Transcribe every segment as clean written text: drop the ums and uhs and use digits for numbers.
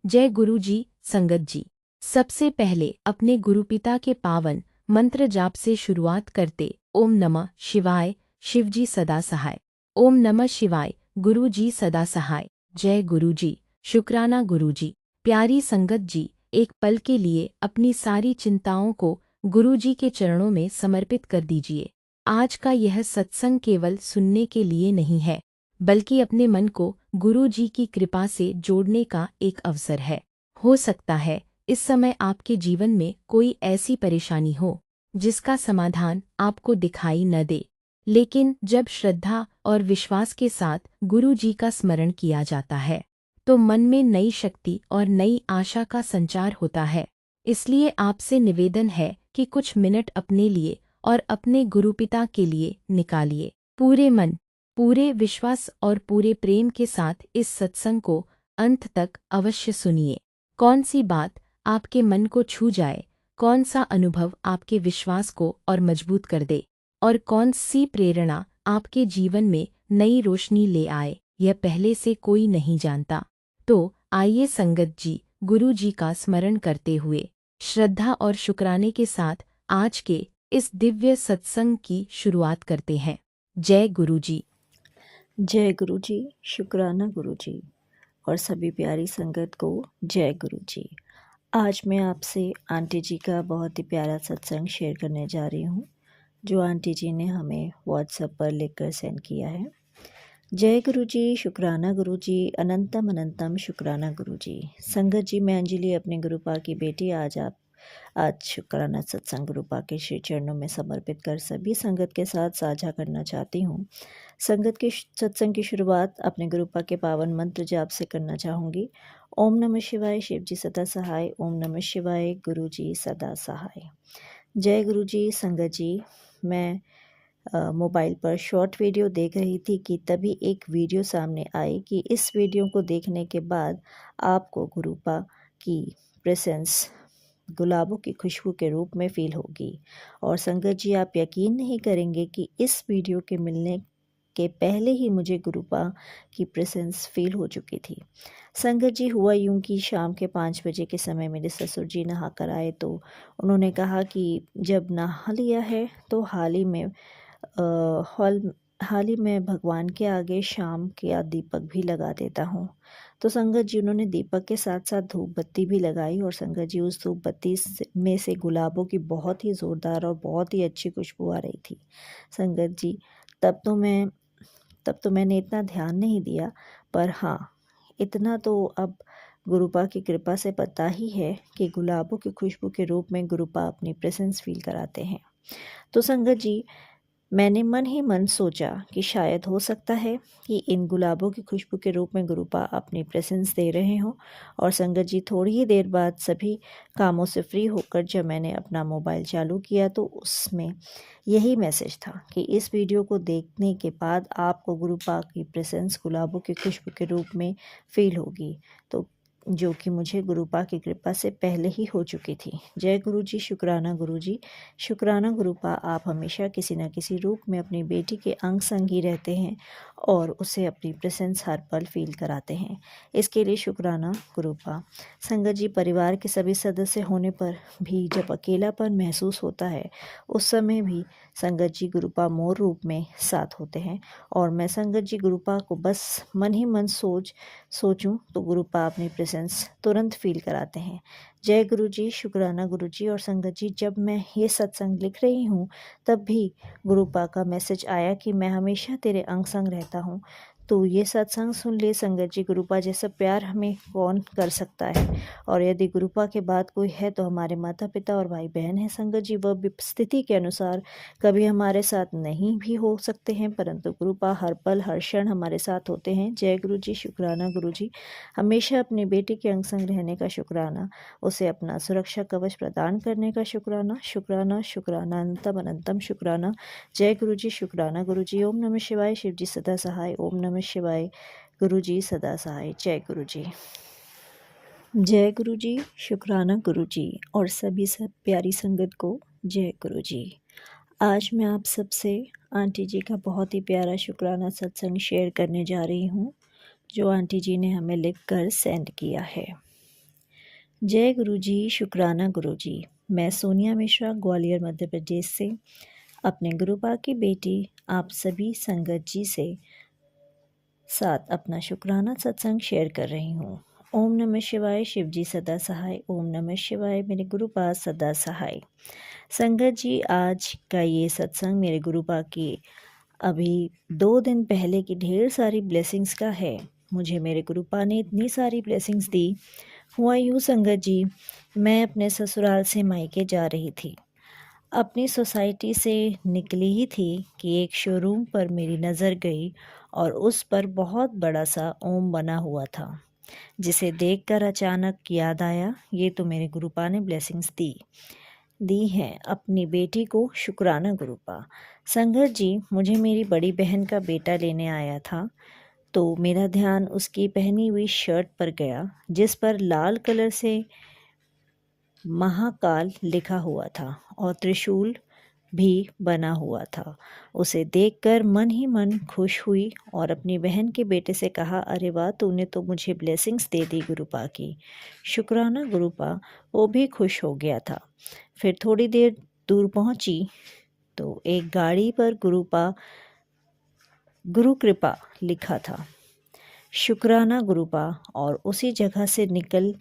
जय गुरु जी। संगत जी, सबसे पहले अपने गुरुपिता के पावन मंत्र जाप से शुरुआत करते। ओम नमः शिवाय, शिव जी सदा सहाय। ओम नमः शिवाय, गुरु जी सदा सहाय। जय गुरु जी। शुक्राना गुरु जी। प्यारी संगत जी, एक पल के लिए अपनी सारी चिंताओं को गुरु जी के चरणों में समर्पित कर दीजिए। आज का यह सत्संग केवल सुनने के लिए नहीं है, बल्कि अपने मन को गुरु जी की कृपा से जोड़ने का एक अवसर है। हो सकता है इस समय आपके जीवन में कोई ऐसी परेशानी हो जिसका समाधान आपको दिखाई न दे, लेकिन जब श्रद्धा और विश्वास के साथ गुरु जी का स्मरण किया जाता है तो मन में नई शक्ति और नई आशा का संचार होता है। इसलिए आपसे निवेदन है कि कुछ मिनट अपने लिए और अपने गुरुपिता के लिए निकालिए। पूरे मन, पूरे विश्वास और पूरे प्रेम के साथ इस सत्संग को अंत तक अवश्य सुनिए। कौन सी बात आपके मन को छू जाए, कौन सा अनुभव आपके विश्वास को और मजबूत कर दे, और कौन सी प्रेरणा आपके जीवन में नई रोशनी ले आए, यह पहले से कोई नहीं जानता। तो आइए संगत जी, गुरु जी का स्मरण करते हुए श्रद्धा और शुक्राने के साथ आज के इस दिव्य सत्संग की शुरुआत करते हैं। जय गुरु जी। जय गुरु जी। शुक्राना गुरु जी और सभी प्यारी संगत को जय गुरु जी। आज मैं आपसे आंटी जी का बहुत ही प्यारा सत्संग शेयर करने जा रही हूँ, जो आंटी जी ने हमें व्हाट्सएप पर लिखकर सेंड किया है। जय गुरु जी। शुक्राना गुरु जी। अनंतम अनंतम शुक्राना गुरु जी। संगत जी, मैं अंजलि अपने गुरुपा की बेटी आज शुक्राना सत्संग गुरुपा के श्री चरणों में समर्पित कर सभी संगत के साथ साझा करना चाहती हूँ। संगत के सत्संग की शुरुआत अपने गुरुपा के पावन मंत्र जाप से करना चाहूँगी। ओम नमः शिवाय, शिव जी सदा सहाय। ओम नमः शिवाय, गुरु जी सदा सहाय। जय गुरु जी। संगत जी, मैं मोबाइल पर शॉर्ट वीडियो देख रही थी कि तभी एक वीडियो सामने आई कि इस वीडियो को देखने के बाद आपको गुरुपा की प्रेजेंस गुलाबों की खुशबू के रूप में फील होगी। और संगत जी, आप यकीन नहीं करेंगे कि इस वीडियो के मिलने के पहले ही मुझे गुरुपा की प्रेजेंस फील हो चुकी थी। संगत जी, हुआ यूं कि शाम के 5 बजे के समय मेरे ससुर जी नहा कर आए तो उन्होंने कहा कि जब नहा लिया है तो हाल ही में भगवान के आगे शाम का दीपक भी लगा देता हूँ। तो संगत जी, उन्होंने दीपक के साथ साथ धूप बत्ती भी लगाई और संगत जी, उस धूप बत्ती में से गुलाबों की बहुत ही ज़ोरदार और बहुत ही अच्छी खुशबू आ रही थी। संगत जी, तब तो मैंने इतना ध्यान नहीं दिया, पर हाँ, इतना तो अब गुरुपा की कृपा से पता ही है कि गुलाबों की खुशबू के रूप में गुरुपा अपनी प्रेजेंस फील कराते हैं। तो संगत जी, मैंने मन ही मन सोचा कि शायद हो सकता है कि इन गुलाबों की खुशबू के रूप में गुरुपा अपनी प्रेजेंस दे रहे हों। और संगत जी, थोड़ी ही देर बाद सभी कामों से फ्री होकर जब मैंने अपना मोबाइल चालू किया तो उसमें यही मैसेज था कि इस वीडियो को देखने के बाद आपको गुरुपा की प्रेजेंस गुलाबों की खुशबू के रूप में फील होगी, तो जो कि मुझे गुरुपा की कृपा से पहले ही हो चुकी थी। जय गुरु जी। शुक्राना गुरु जी। शुक्राना गुरुपा, आप हमेशा किसी न किसी रूप में अपनी बेटी के अंग संग ही रहते हैं और उसे अपनी प्रेजेंस हर पल फील कराते हैं। इसके लिए शुक्राना गुरुपा। संगत जी, परिवार के सभी सदस्य होने पर भी जब अकेलापन महसूस होता है, उस समय भी संगत जी गुरुपा मोर रूप में साथ होते हैं। और मैं संगत जी गुरुपा को बस मन ही मन सोचूं तो गुरुपा अपनी प्रेजेंस तुरंत फील कराते हैं। जय गुरु जी। शुक्राना गुरु जी। और संगत जी, जब मैं ये सत्संग लिख रही हूँ तब भी गुरुपा का मैसेज आया कि मैं हमेशा तेरे अंग संग रहता हूँ। तो ये सत्संग सुन ले संगत जी, गुरुपा जैसा प्यार हमें कौन कर सकता है। और यदि गुरुपा के बाद कोई है तो हमारे माता पिता और भाई बहन है। संगत जी, वह भी स्थिति के अनुसार कभी हमारे साथ नहीं भी हो सकते हैं, परंतु गुरुपा हर पल हर क्षण हमारे साथ होते हैं। जय गुरु जी। शुक्राना गुरु जी। हमेशा अपनी बेटी के अंग संग रहने का शुक्राना, उसे अपना सुरक्षा कवच प्रदान करने का शुक्राना। शुक्राना शुक्राना अनंतम अनंतम शुक्राना। जय गुरु जी। शुक्राना गुरु जी। ओम नमः शिवाय, शिव जी सदा सहाय। ओम नमः शिवाय, गुरु जी सदा सहाय। जय गुरु जी। जय गुरु जी। शुक्राना गुरु जी और सभी सब प्यारी संगत को जय गुरु जी। आज मैं आप सबसे आंटी जी का बहुत ही प्यारा शुक्राना सत्संग शेयर करने जा रही हूँ, जो आंटी जी ने हमें लिखकर सेंड किया है। जय गुरु जी, शुक्राना गुरु जी। मैं सोनिया मिश्रा ग्वालियर मध्य प्रदेश से अपने गुरुपा की बेटी आप सभी संगत जी से साथ अपना शुक्राना सत्संग शेयर कर रही हूँ। ओम नमः शिवाय, शिव जी सदा सहाय। ओम नमः शिवाय, मेरे गुरुपा सदा सहाय। संगत जी, आज का ये सत्संग मेरे गुरुपा की अभी 2 दिन पहले की ढेर सारी ब्लेसिंग्स का है। मुझे मेरे गुरुपा ने इतनी सारी ब्लेसिंग्स दी। हुआ यूँ संगत जी, मैं अपने ससुराल से मायके जा रही थी। अपनी सोसाइटी से निकली ही थी कि एक शोरूम पर मेरी नज़र गई और उस पर बहुत बड़ा सा ओम बना हुआ था, जिसे देखकर अचानक याद आया, ये तो मेरे गुरुपा ने ब्लेसिंग्स दी हैं अपनी बेटी को। शुक्राना गुरुपा। संगत जी, मुझे मेरी बड़ी बहन का बेटा लेने आया था, तो मेरा ध्यान उसकी पहनी हुई शर्ट पर गया, जिस पर लाल कलर से महाकाल लिखा हुआ था और त्रिशूल भी बना हुआ था। उसे देखकर मन ही मन खुश हुई और अपनी बहन के बेटे से कहा, अरे वाह, तूने तो मुझे ब्लेसिंग्स दे दी गुरुपा की। शुक्राना गुरुपा। वो भी खुश हो गया था। फिर थोड़ी देर दूर पहुंची तो एक गाड़ी पर गुरु कृपा लिखा था। शुक्राना गुरुपा। और उसी जगह से निकल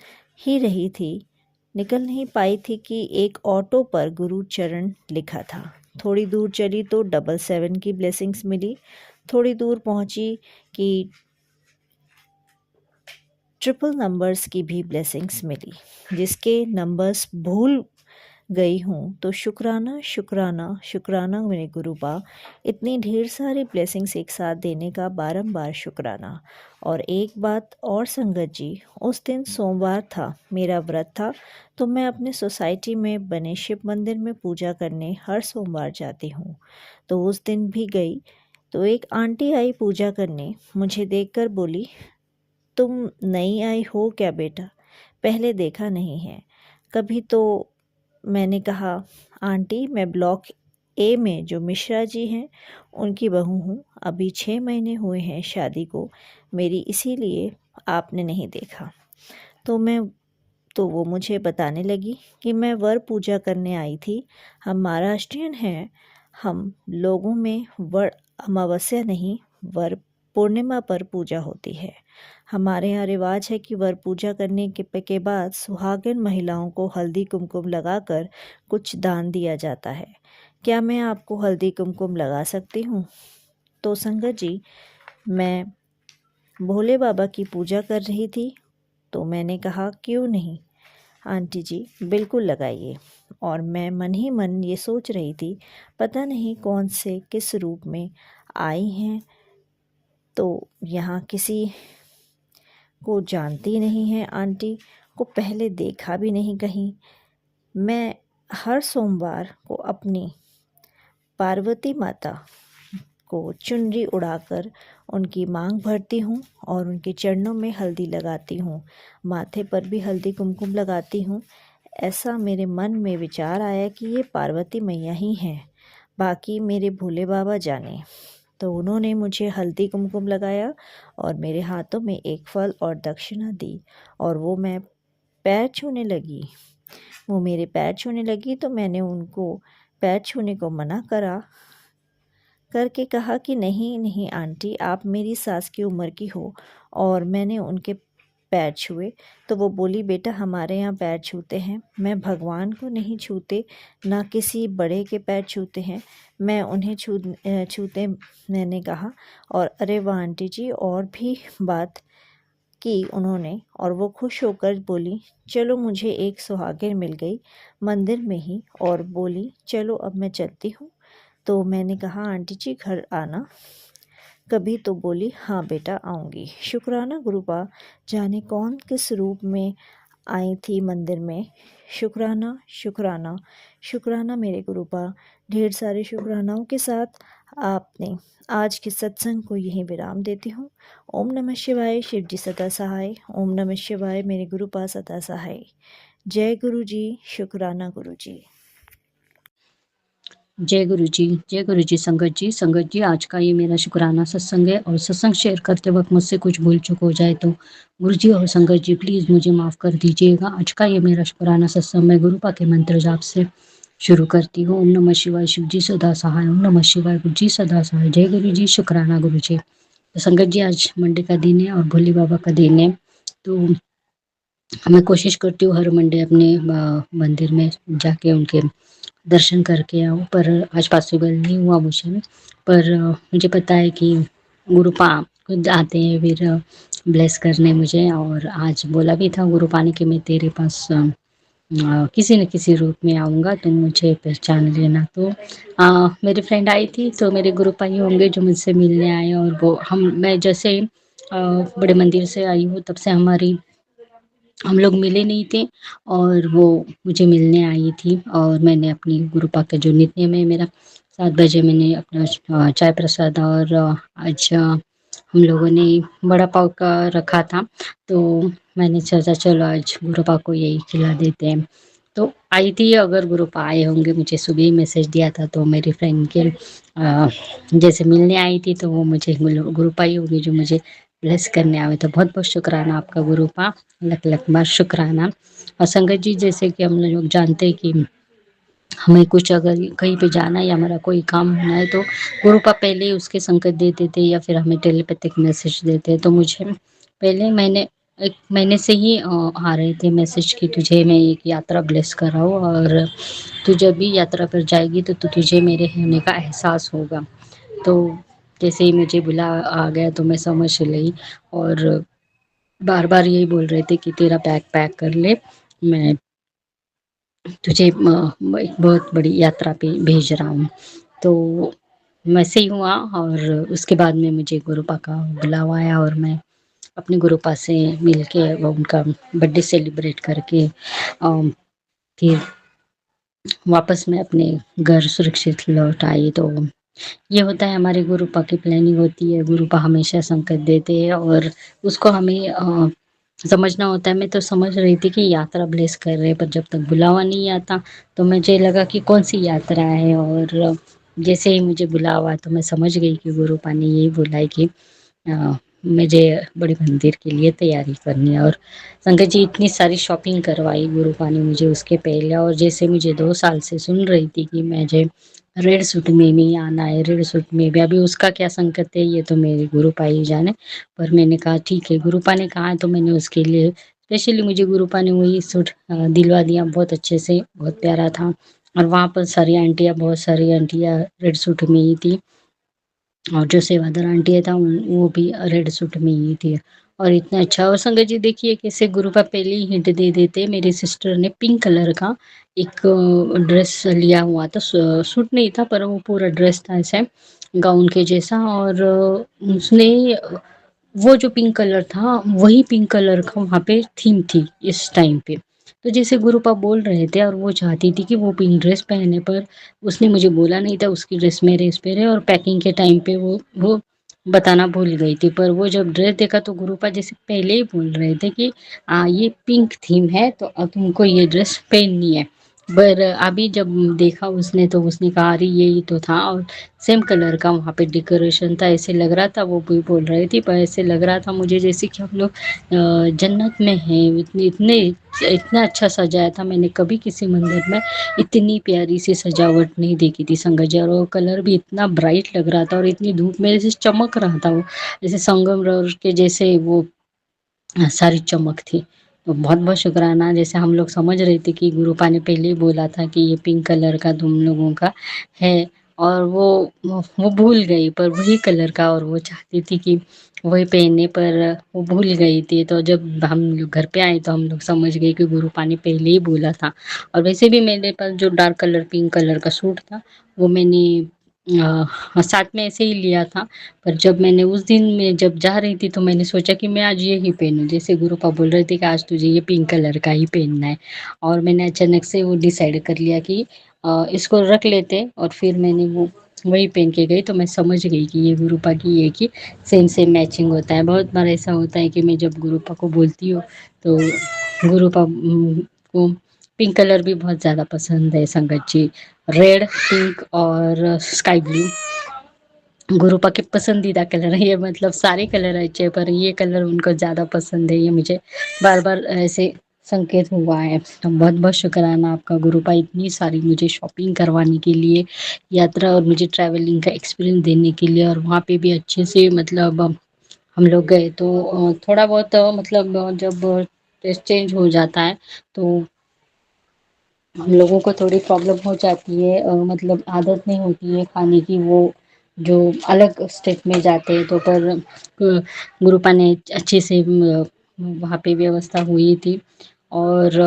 नहीं पाई थी कि एक ऑटो पर गुरु चरण लिखा था। थोड़ी दूर चली तो 777 की ब्लेसिंग्स मिली। थोड़ी दूर पहुंची कि ट्रिपल नंबर्स की भी ब्लेसिंग्स मिली, जिसके नंबर्स भूल गई हूँ। तो शुक्राना शुक्राना शुक्राना मेरे गुरुपा, इतनी ढेर सारी ब्लेसिंग्स एक साथ देने का बारंबार शुक्राना। और एक बात और संगत जी, उस दिन सोमवार था, मेरा व्रत था, तो मैं अपने सोसाइटी में बने शिव मंदिर में पूजा करने हर सोमवार जाती हूँ। तो उस दिन भी गई तो एक आंटी आई पूजा करने। मुझे देखकर बोली, तुम नई आई हो क्या बेटा, पहले देखा नहीं है कभी? तो मैंने कहा, आंटी मैं ब्लॉक ए में जो मिश्रा जी हैं उनकी बहू हूँ, अभी 6 महीने हुए हैं शादी को मेरी, इसीलिए आपने नहीं देखा। तो वो मुझे बताने लगी कि मैं वर पूजा करने आई थी। हम महाराष्ट्रियन हैं, हम लोगों में वर अमावस्या नहीं, वर पूर्णिमा पर पूजा होती है। हमारे यहाँ रिवाज है कि वर पूजा करने के बाद सुहागिन महिलाओं को हल्दी कुमकुम लगाकर कुछ दान दिया जाता है। क्या मैं आपको हल्दी कुमकुम लगा सकती हूँ? तो संगत जी, मैं भोले बाबा की पूजा कर रही थी, तो मैंने कहा, क्यों नहीं आंटी जी, बिल्कुल लगाइए। और मैं मन ही मन ये सोच रही थी, पता नहीं कौन से किस रूप में आई हैं, तो यहाँ किसी को जानती नहीं है, आंटी को पहले देखा भी नहीं कहीं। मैं हर सोमवार को अपनी पार्वती माता को चुनरी उड़ाकर उनकी मांग भरती हूँ और उनके चरणों में हल्दी लगाती हूँ, माथे पर भी हल्दी कुमकुम लगाती हूँ। ऐसा मेरे मन में विचार आया कि ये पार्वती मैया ही हैं, बाकी मेरे भोले बाबा जाने। तो उन्होंने मुझे हल्दी कुमकुम लगाया और मेरे हाथों में एक फल और दक्षिणा दी, और वो मेरे पैर छूने लगी तो मैंने उनको पैर छूने को मना करके कहा कि नहीं नहीं आंटी, आप मेरी सास की उम्र की हो। और मैंने उनके पैर छुए तो वो बोली, बेटा हमारे यहाँ पैर छूते हैं, मैं भगवान को नहीं छूते, ना किसी बड़े के पैर छूते हैं, मैं उन्हें छूते। मैंने कहा, और अरे वाह आंटी जी, और भी बात की उन्होंने, और वो खुश होकर बोली, चलो मुझे एक सुहागिन मिल गई मंदिर में ही, और बोली चलो अब मैं चलती हूँ। तो मैंने कहा, आंटी जी घर आना कभी? तो बोली, हाँ बेटा आऊँगी। शुक्राना गुरुपा, जाने कौन किस रूप में आई थी मंदिर में। शुक्राना शुक्राना शुक्राना मेरे गुरुपा। ढेर सारे शुक्रानाओं के साथ आपने आज के सत्संग को यहीं विराम देती हूँ। ओम नमः शिवाय, शिव जी सदा सहाय। ओम नमः शिवाय, मेरे गुरुपा सदा सहाय। जय गुरु जी, शुक्राना गुरु जी। जय गुरु जी संगत जी आज का ये मेरा शुक्राना सत्संग है और सत्संग शेयर करते वक्त मुझसे कुछ भूल चूक हो जाए तो गुरु जी और संगत जी प्लीज़ मुझे माफ़ कर दीजिएगा। आज का ये मेरा शुक्राना सत्संग मैं गुरुपा के मंत्र जाप से शुरू करती हूँ। ओम नमः शिवाय शिव जी सदा सहाय, ओम नमः शिवाय गुरु जी सदा सहाय। जय गुरु जी, शुक्राना गुरु जी। तो संगत जी आज मंडे का दिन है और भोले बाबा का दिन है, तो मैं कोशिश करती हूँ हर मंडे अपने मंदिर में जाके उनके दर्शन करके आऊँ, पर आज पॉसिबल नहीं हुआ मुझे। पर मुझे पता है कि गुरुपा खुद आते हैं फिर ब्लेस करने मुझे, और आज बोला भी था गुरुपा ने कि मैं तेरे पास किसी न किसी रूप में आऊँगा, तुम मुझे पहचान लेना। तो मेरी फ्रेंड आई थी, तो मेरे गुरुपा ही होंगे जो मुझसे मिलने आए, और वो मैं जैसे बड़े मंदिर से आई हूँ तब से हम लोग मिले नहीं थे, और वो मुझे मिलने आई थी। और मैंने अपनी गुरुपा का जो नित्य में मेरा 7 बजे मैंने अपना चाय प्रसाद, और आज हम लोगों ने बड़ा पाव का रखा था, तो मैंने सोचा चलो आज गुरुपा को यही खिला देते हैं। तो आई थी, अगर गुरुपा आए होंगे, मुझे सुबह ही मैसेज दिया था, तो मेरी फ्रेंड के जैसे मिलने आई थी, तो वो मुझे गुरुपा ही होगी जो मुझे ब्लेस करने आए। तो बहुत बहुत शुक्राना आपका गुरुपा, लख लख बार शुक्राना। और संगत जी, जैसे कि हम लोग जानते हैं कि हमें कुछ अगर कहीं पे जाना है या हमारा कोई काम होना है, तो गुरुपा पहले ही उसके संकेत दे देते या फिर हमें टेलीपैथिक मैसेज देते। तो मुझे पहले महीने 1 महीने से ही आ रहे थे मैसेज कि तुझे मैं एक यात्रा ब्लेस कर रहा हूँ, और तू जब भी यात्रा पर जाएगी तो तुझे मेरे होने का एहसास होगा। तो जैसे ही मुझे बुला आ गया तो मैं समझ गई, और बार बार यही बोल रहे थे कि तेरा बैग पैक कर ले, मैं तुझे एक बहुत बड़ी यात्रा पे भेज रहा हूँ। तो वैसे ही हुआ, और उसके बाद में मुझे गुरुपा का बुलावा आया, और मैं अपने गुरुपा से मिल के वो उनका बर्थडे सेलिब्रेट करके फिर वापस मैं अपने घर सुरक्षित लौट आई। तो ये होता है, हमारे गुरुपा की प्लानिंग होती है, गुरुपा हमेशा संकेत देते हैं, और उसको हमें समझना होता है। मैं तो समझ रही थी कि यात्रा ब्लेस कर रहे हैं, पर जब तक बुलावा नहीं आता तो मुझे लगा कि कौन सी यात्रा है, और जैसे ही मुझे बुलावा तो मैं समझ गई कि गुरुपा ने यही बोला है कि मुझे बड़ी मंदिर के लिए तैयारी करनी है। और संगत जी, इतनी सारी शॉपिंग करवाई गुरुपा ने मुझे उसके पहले, और जैसे मुझे 2 साल से सुन रही थी कि मुझे रेड सूट में नहीं आना है, रेड सूट में भी अभी उसका क्या संकट है ये तो मेरे गुरुपा ही जाने। पर मैंने कहा ठीक है, गुरुपा ने कहा है तो मैंने उसके लिए स्पेशली मुझे गुरुपा ने वही सूट दिलवा दिया, बहुत अच्छे से, बहुत प्यारा था। और वहाँ पर सारी आंटियाँ, बहुत सारी आंटियाँ रेड सूट में ही थी, और जो सेवादार आंटी था वो भी रेड सूट में ही थी, और इतना अच्छा। और संगत जी देखिए कैसे गुरुपा पहले ही हिंट दे देते। मेरी सिस्टर ने पिंक कलर का एक ड्रेस लिया हुआ था, सूट नहीं था पर वो पूरा ड्रेस था ऐसे गाउन के जैसा, और उसने वो जो पिंक कलर था वही पिंक कलर का वहाँ पे थीम थी इस टाइम पे। तो जैसे गुरुपा बोल रहे थे, और वो चाहती थी कि वो पिंक ड्रेस पहने, पर उसने मुझे बोला नहीं था उसकी ड्रेस मेरे इस पे है, और पैकिंग के टाइम पे वो बताना भूल गई थी। पर वो जब ड्रेस देखा तो गुरुपा जैसे पहले ही बोल रहे थे कि ये पिंक थीम है तो अब तुमको ये ड्रेस पहननी है। पर अभी जब देखा उसने तो उसने कहा अरे यही तो था, और सेम कलर का वहाँ पे डेकोरेशन था, ऐसे लग रहा था, वो भी बोल रही थी, पर ऐसे लग रहा था मुझे जैसे कि हम लोग जन्नत में हैं। इतने इतने इतना अच्छा सजाया था, मैंने कभी किसी मंदिर में इतनी प्यारी सी सजावट नहीं देखी थी संगत जी। और वो कलर भी इतना ब्राइट लग रहा था, और इतनी धूप में जैसे चमक रहा था वो, जैसे संगमरमर के जैसे वो सारी चमक थी। तो बहुत बहुत शुक्राना, जैसे हम लोग समझ रहे थे कि गुरुपा ने पहले ही बोला था कि ये पिंक कलर का तुम लोगों का है, और वो भूल गई पर वही कलर का, और वो चाहती थी कि वही पहनने, पर वो भूल गई थी। तो जब हम लोग घर पे आए तो हम लोग समझ गए कि गुरुपा ने पहले ही बोला था। और वैसे भी मेरे पास जो डार्क कलर पिंक कलर का सूट था वो मैंने साथ में ऐसे ही लिया था। पर जब मैंने उस दिन में जब जा रही थी तो मैंने सोचा कि मैं आज ये ही पहनूं, जैसे गुरुपा बोल रहे थे कि आज तुझे ये पिंक कलर का ही पहनना है। और मैंने अचानक से वो डिसाइड कर लिया कि इसको रख लेते, और फिर मैंने वो वही पहन के गई। तो मैं समझ गई कि ये गुरुपा की ये कि सेम सेम मैचिंग होता है। बहुत बार ऐसा होता है कि मैं जब गुरुपा को बोलती हूँ तो गुरुपा को पिंक कलर भी बहुत ज़्यादा पसंद है संगत जी। रेड, पिंक और स्काई ब्लू गुरुपा के पसंदीदा कलर है ये, मतलब सारे कलर अच्छे पर ये कलर उनको ज़्यादा पसंद है, ये मुझे बार बार ऐसे संकेत हुआ है। तो बहुत बहुत शुक्राना आपका गुरुपा, इतनी सारी मुझे शॉपिंग करवाने के लिए, यात्रा और मुझे ट्रैवलिंग का एक्सपीरियंस देने के लिए, और वहाँ पे भी अच्छे से मतलब हम लोग गए तो थोड़ा बहुत मतलब जब टेस्ट चेंज हो जाता है तो हम लोगों को थोड़ी प्रॉब्लम हो जाती है, मतलब आदत नहीं होती है खाने की, वो जो अलग स्टेट में जाते हैं तो पर गुरुपा ने अच्छे से वहाँ पे व्यवस्था हुई थी, और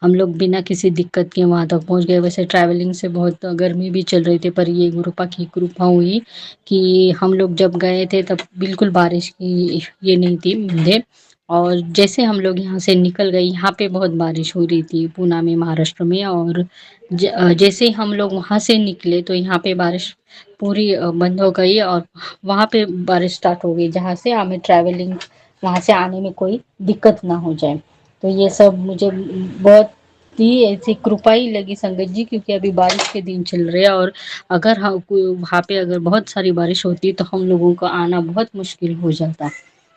हम लोग बिना किसी दिक्कत के वहाँ तक पहुँच गए। वैसे ट्रैवलिंग से बहुत गर्मी भी चल रही थी, पर ये गुरुपा की कृपा हुई कि हम लोग जब गए थे तब बिल्कुल बारिश की ये नहीं थी मुझे, और जैसे हम लोग यहाँ से निकल गए, यहाँ पे बहुत बारिश हो रही थी पूना में, महाराष्ट्र में, और जैसे हम लोग वहाँ से निकले तो यहाँ पे बारिश पूरी बंद हो गई, और वहाँ पे बारिश स्टार्ट हो गई, जहाँ से हमें ट्रैवलिंग वहाँ से आने में कोई दिक्कत ना हो जाए। तो ये सब मुझे बहुत ही ऐसी कृपा ही लगी संगत जी, क्योंकि अभी बारिश के दिन चल रहे हैं, और अगर वहाँ पे अगर बहुत सारी बारिश होती तो हम लोगों को आना बहुत मुश्किल हो जाता।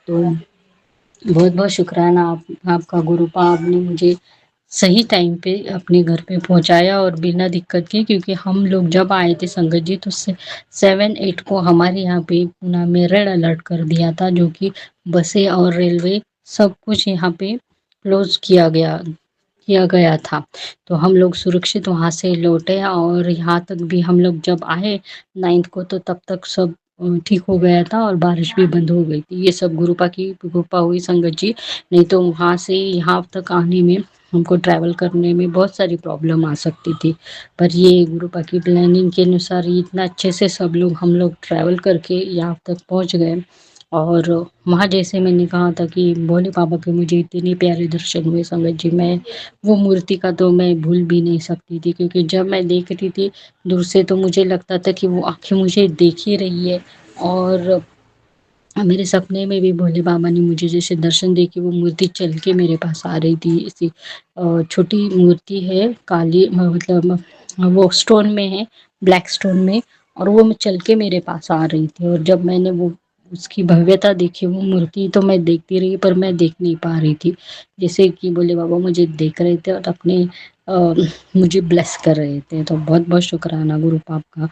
तो बहुत बहुत शुक्राना आपका गुरुपा, आपने मुझे सही टाइम पे अपने घर पे पहुंचाया और बिना दिक्कत के, क्योंकि हम लोग जब आए थे संगत जी तो 7-8 को हमारे यहाँ पे पूना में रेड अलर्ट कर दिया था, जो कि बसें और रेलवे सब कुछ यहाँ पे क्लोज किया गया था। तो हम लोग सुरक्षित वहाँ से लौटे, और यहाँ तक भी हम लोग जब आए 9 को तो तब तक सब ठीक हो गया था और बारिश भी बंद हो गई थी। ये सब गुरुपा की कृपा हुई संगत जी, नहीं तो वहाँ से यहाँ तक आने में हमको ट्रैवल करने में बहुत सारी प्रॉब्लम आ सकती थी। पर ये गुरुपा की प्लानिंग के अनुसार इतना अच्छे से सब लोग हम लोग ट्रैवल करके यहाँ तक पहुँच गए, और वहाँ जैसे मैंने कहा था कि भोले बाबा के मुझे इतने प्यारे दर्शन हुए संगत जी, मैं वो मूर्ति का तो मैं भूल भी नहीं सकती थी, क्योंकि जब मैं देख रही थी दूर से तो मुझे लगता था कि वो आंखें मुझे देख ही रही है, और मेरे सपने में भी भोले बाबा ने मुझे जैसे दर्शन दे के वो मूर्ति चल के मेरे पास आ रही थी। ऐसी छोटी मूर्ति है, काली मतलब वो स्टोन में है, ब्लैक स्टोन में, और वो चल के मेरे पास आ रही थी, और जब मैंने वो उसकी भव्यता देखी, वो मूर्ति तो मैं देखती रही पर मैं देख नहीं पा रही थी, जैसे कि भोले बाबा मुझे देख रहे थे और अपने मुझे ब्लेस कर रहे थे। तो बहुत बहुत शुक्राना गुरु पाप का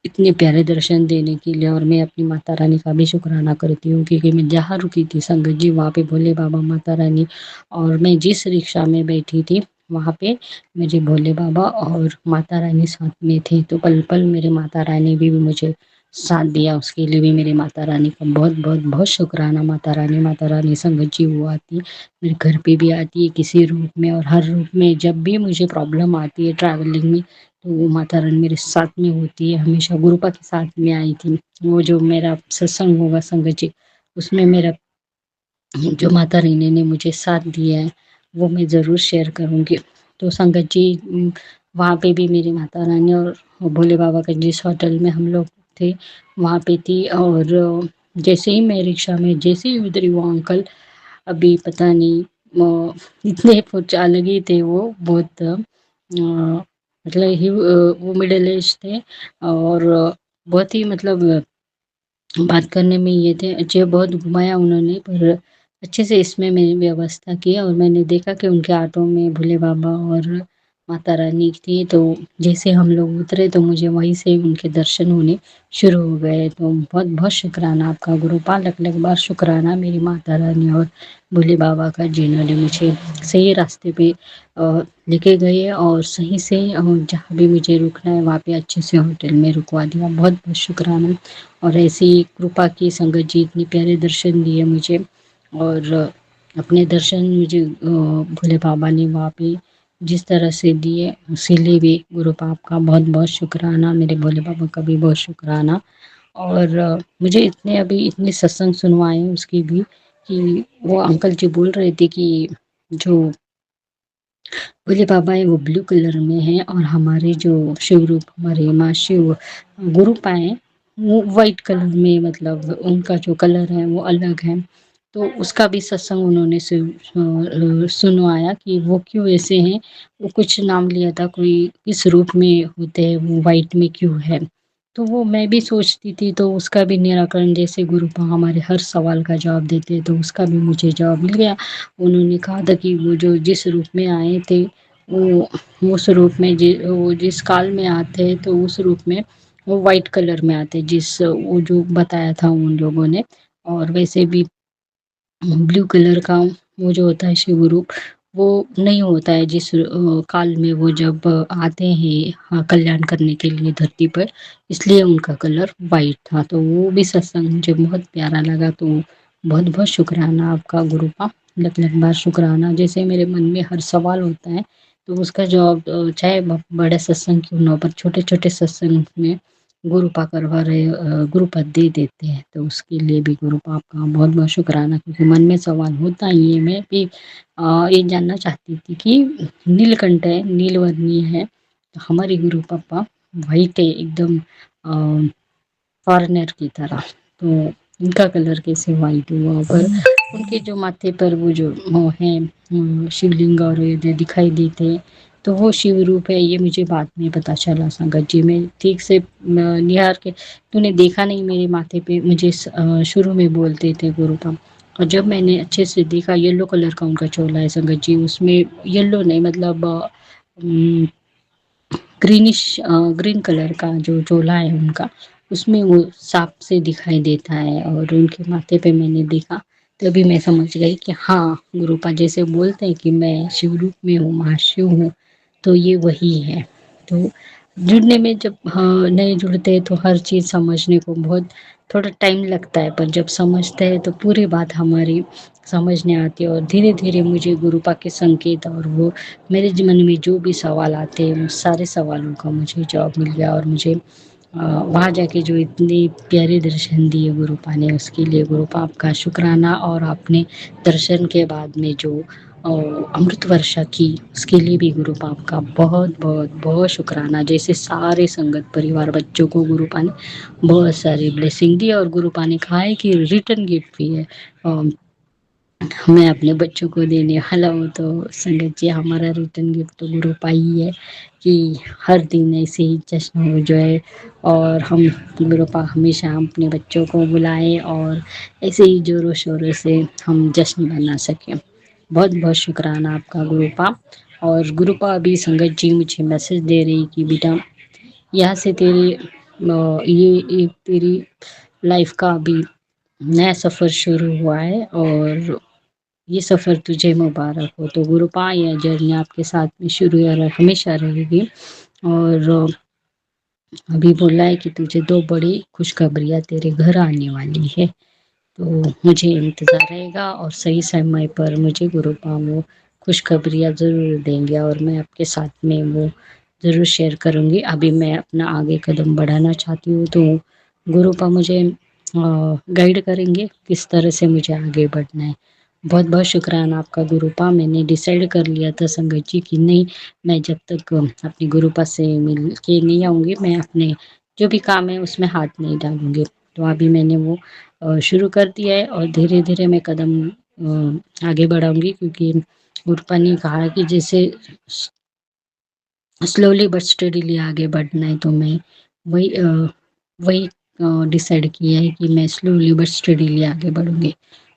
इतने प्यारे दर्शन देने के लिए, और मैं अपनी माता रानी का भी शुक्राना करती हूँ, क्योंकि मैं जहाँ रुकी थी संगत जी वहाँ पे भोले बाबा, माता रानी, और मैं जिस रिक्शा में बैठी थी वहाँ पे मुझे भोले बाबा और माता रानी साथ में थे। तो पल पल मेरे माता रानी भी मुझे साथ दिया, उसके लिए भी मेरी माता रानी का बहुत बहुत बहुत शुक्राना। माता रानी संगत जी वो आती मेरे घर पे भी आती है किसी रूप में, और हर रूप में जब भी मुझे प्रॉब्लम आती है ट्रैवलिंग में तो वो माता रानी मेरे साथ में होती है। हमेशा गुरुपा के साथ में आई थी। वो जो मेरा सत्संग होगा संगत जी, उसमें मेरा जो माता रानी ने मुझे साथ दिया है वो मैं ज़रूर शेयर करूँगी। तो संगत जी वहाँ पे भी मेरी माता रानी और भोले बाबा का जिस होटल में हम लोग थे वहाँ पे थी, और जैसे ही मैं रिक्शा में जैसे ही उतरी वो अंकल अभी पता नहीं इतने कुछ अलग ही थे, वो बहुत मतलब ही वो मिडिल एज थे, और बहुत ही मतलब बात करने में ये थे अच्छे, बहुत घुमाया उन्होंने, पर अच्छे से इसमें मैंने व्यवस्था की, और मैंने देखा कि उनके ऑटो में भोले बाबा और माता रानी थी। तो जैसे हम लोग उतरे तो मुझे वहीं से उनके दर्शन होने शुरू हो गए। तो बहुत बहुत शुक्राना आपका गुरुपाल, लख लख बार शुक्राना मेरी माता रानी और भोले बाबा का, जिन्होंने मुझे सही रास्ते पे लेके गए, और सही से जहाँ भी मुझे रुकना है वहाँ पे अच्छे से होटल में रुकवा दिया। बहुत बहुत शुक्राना। और ऐसी कृपा की संगत जी इतने प्यारे दर्शन दिए मुझे, और अपने दर्शन मुझे भोले बाबा ने वहाँ पे जिस तरह से दिए उसी लिए भी गुरु पाप का बहुत बहुत शुक्राना, मेरे भोले बाबा का भी बहुत शुक्राना। और मुझे इतने अभी इतने सत्संग सुनवाए उसकी भी, कि वो अंकल जी बोल रहे थे कि जो भोले बाबा है वो ब्लू कलर में है, और हमारे जो शिव रूप हमारे माँ शिव गुरु पाए वो वाइट कलर में, मतलब उनका जो कलर है वो अलग है। तो उसका भी सत्संग उन्होंने सुनवाया कि वो क्यों ऐसे हैं। वो कुछ नाम लिया था, कोई किस रूप में होते हैं, वो वाइट में क्यों है। तो वो मैं भी सोचती थी, तो उसका भी निराकरण, जैसे गुरुपा हमारे हर सवाल का जवाब देते हैं, तो उसका भी मुझे जवाब मिल गया। उन्होंने कहा था कि वो जो जिस रूप में आए थे, वो उस रूप में वो जिस काल में आते हैं, तो उस रूप में वो वाइट कलर में आते हैं, जिस वो जो बताया था उन लोगों ने। और वैसे भी ब्लू कलर का वो जो होता है शिव रूप, वो नहीं होता है जिस काल में वो जब आते हैं, हाँ, कल्याण करने के लिए धरती पर, इसलिए उनका कलर वाइट था। तो वो भी सत्संग मुझे बहुत प्यारा लगा। तो बहुत बहुत शुक्राना आपका गुरुपा, लख लख बार शुक्राना। जैसे मेरे मन में हर सवाल होता है, तो उसका जवाब चाहे बड़े सत्संग क्यों ना हो, पर छोटे छोटे सत्संग में गुरुपा करवा रहे, गुरुपद दे देते हैं, तो उसके लिए भी गुरुपा आपका बहुत बहुत शुक्राना। क्योंकि मन में सवाल होता ही है। मैं भी ये जानना चाहती थी कि नीलकंठ है, नीलवर्णीय है, तो हमारे गुरु पापा वाइट है एकदम, फॉरेनर की तरह, तो इनका कलर कैसे वाइट हुआ। पर उनके जो माथे पर वो जो वो है शिवलिंग और ये जो दिखाई देते हैं, तो वो शिव रूप है, ये मुझे बाद में पता चला संगत जी। मैं ठीक से निहार के, तूने देखा नहीं मेरे माथे पे, मुझे शुरू में बोलते थे गुरुपा। और जब मैंने अच्छे से देखा, येलो कलर का उनका चोला है संगत जी, उसमें येलो नहीं, मतलब ग्रीनिश, ग्रीन कलर का जो चोला है उनका, उसमें वो साफ से दिखाई देता है। और उनके माथे पे मैंने देखा, तभी मैं समझ गई कि हाँ, गुरुपा जैसे बोलते हैं कि मैं शिव रूप में हूँ, महाशिव हूँ, तो ये वही है। तो जुड़ने में जब हाँ नहीं जुड़ते हैं, तो हर चीज़ समझने को बहुत थोड़ा टाइम लगता है, पर जब समझते हैं तो पूरी बात हमारी समझने आती है। और धीरे धीरे मुझे गुरुपा के संकेत और वो मेरे मन में जो भी सवाल आते हैं, उन सारे सवालों का मुझे जवाब मिल गया। और मुझे वहाँ जाके जो इतने प्यारे दर्शन दिए गुरुपा ने, उसके लिए गुरुपा आपका शुक्राना। और आपने दर्शन के बाद में जो अमृत वर्षा की, उसके लिए भी गुरुपा आपका बहुत बहुत बहुत शुक्राना। जैसे सारे संगत परिवार बच्चों को गुरुपा ने बहुत सारी ब्लेसिंग दी, और गुरुपा ने कहा है कि रिटर्न गिफ्ट भी है मैं अपने बच्चों को देने वाला हूँ। तो संगत जी, हमारा रिटर्न गिफ्ट तो गुरुपा ही है कि हर दिन ऐसे ही जश्न हो जाए, और हम गुरुपा हमेशा अपने बच्चों को बुलाएं, और ऐसे ही जोरों शोरों से हम जश्न मना सकें। बहुत बहुत शुक्राना आपका गुरुपा। और गुरुपा अभी संगत जी मुझे मैसेज दे रही कि बेटा, यहाँ से तेरे ये एक तेरी लाइफ का अभी नया सफ़र शुरू हुआ है, और ये सफ़र तुझे मुबारक हो। तो गुरुपा, यह जर्नी आपके साथ में शुरू और हमेशा रहेगी। और अभी बोला है कि तुझे 2 बड़ी खुशखबरियाँ तेरे घर आने वाली है, तो मुझे इंतज़ार रहेगा, और सही समय पर मुझे गुरुपा वो खुशखबरियाँ ज़रूर देंगे, और मैं आपके साथ में वो ज़रूर शेयर करूँगी। अभी मैं अपना आगे कदम बढ़ाना चाहती हूँ, तो गुरुपा मुझे गाइड करेंगे किस तरह से मुझे आगे बढ़ना है। बहुत बहुत शुक्राना आपका गुरुपा। मैंने डिसाइड कर लिया था संगत जी कि नहीं, मैं जब तक अपनी गुरुपा से मिल के नहीं आऊँगी, मैं अपने जो भी काम है उसमें हाथ नहीं डालूँगी। तो अभी मैंने वो शुरू कर दिया है, और धीरे धीरे मैं कदम आगे बढ़ाऊँगी, क्योंकि गुरुपा ने कहा है कि जैसे स्लोली बट स्टडीली आगे बढ़ना है, तो मैं वही वही डिसाइड किया है कि मैं स्लोली बट स्टडीली आगे बढ़ूँगी।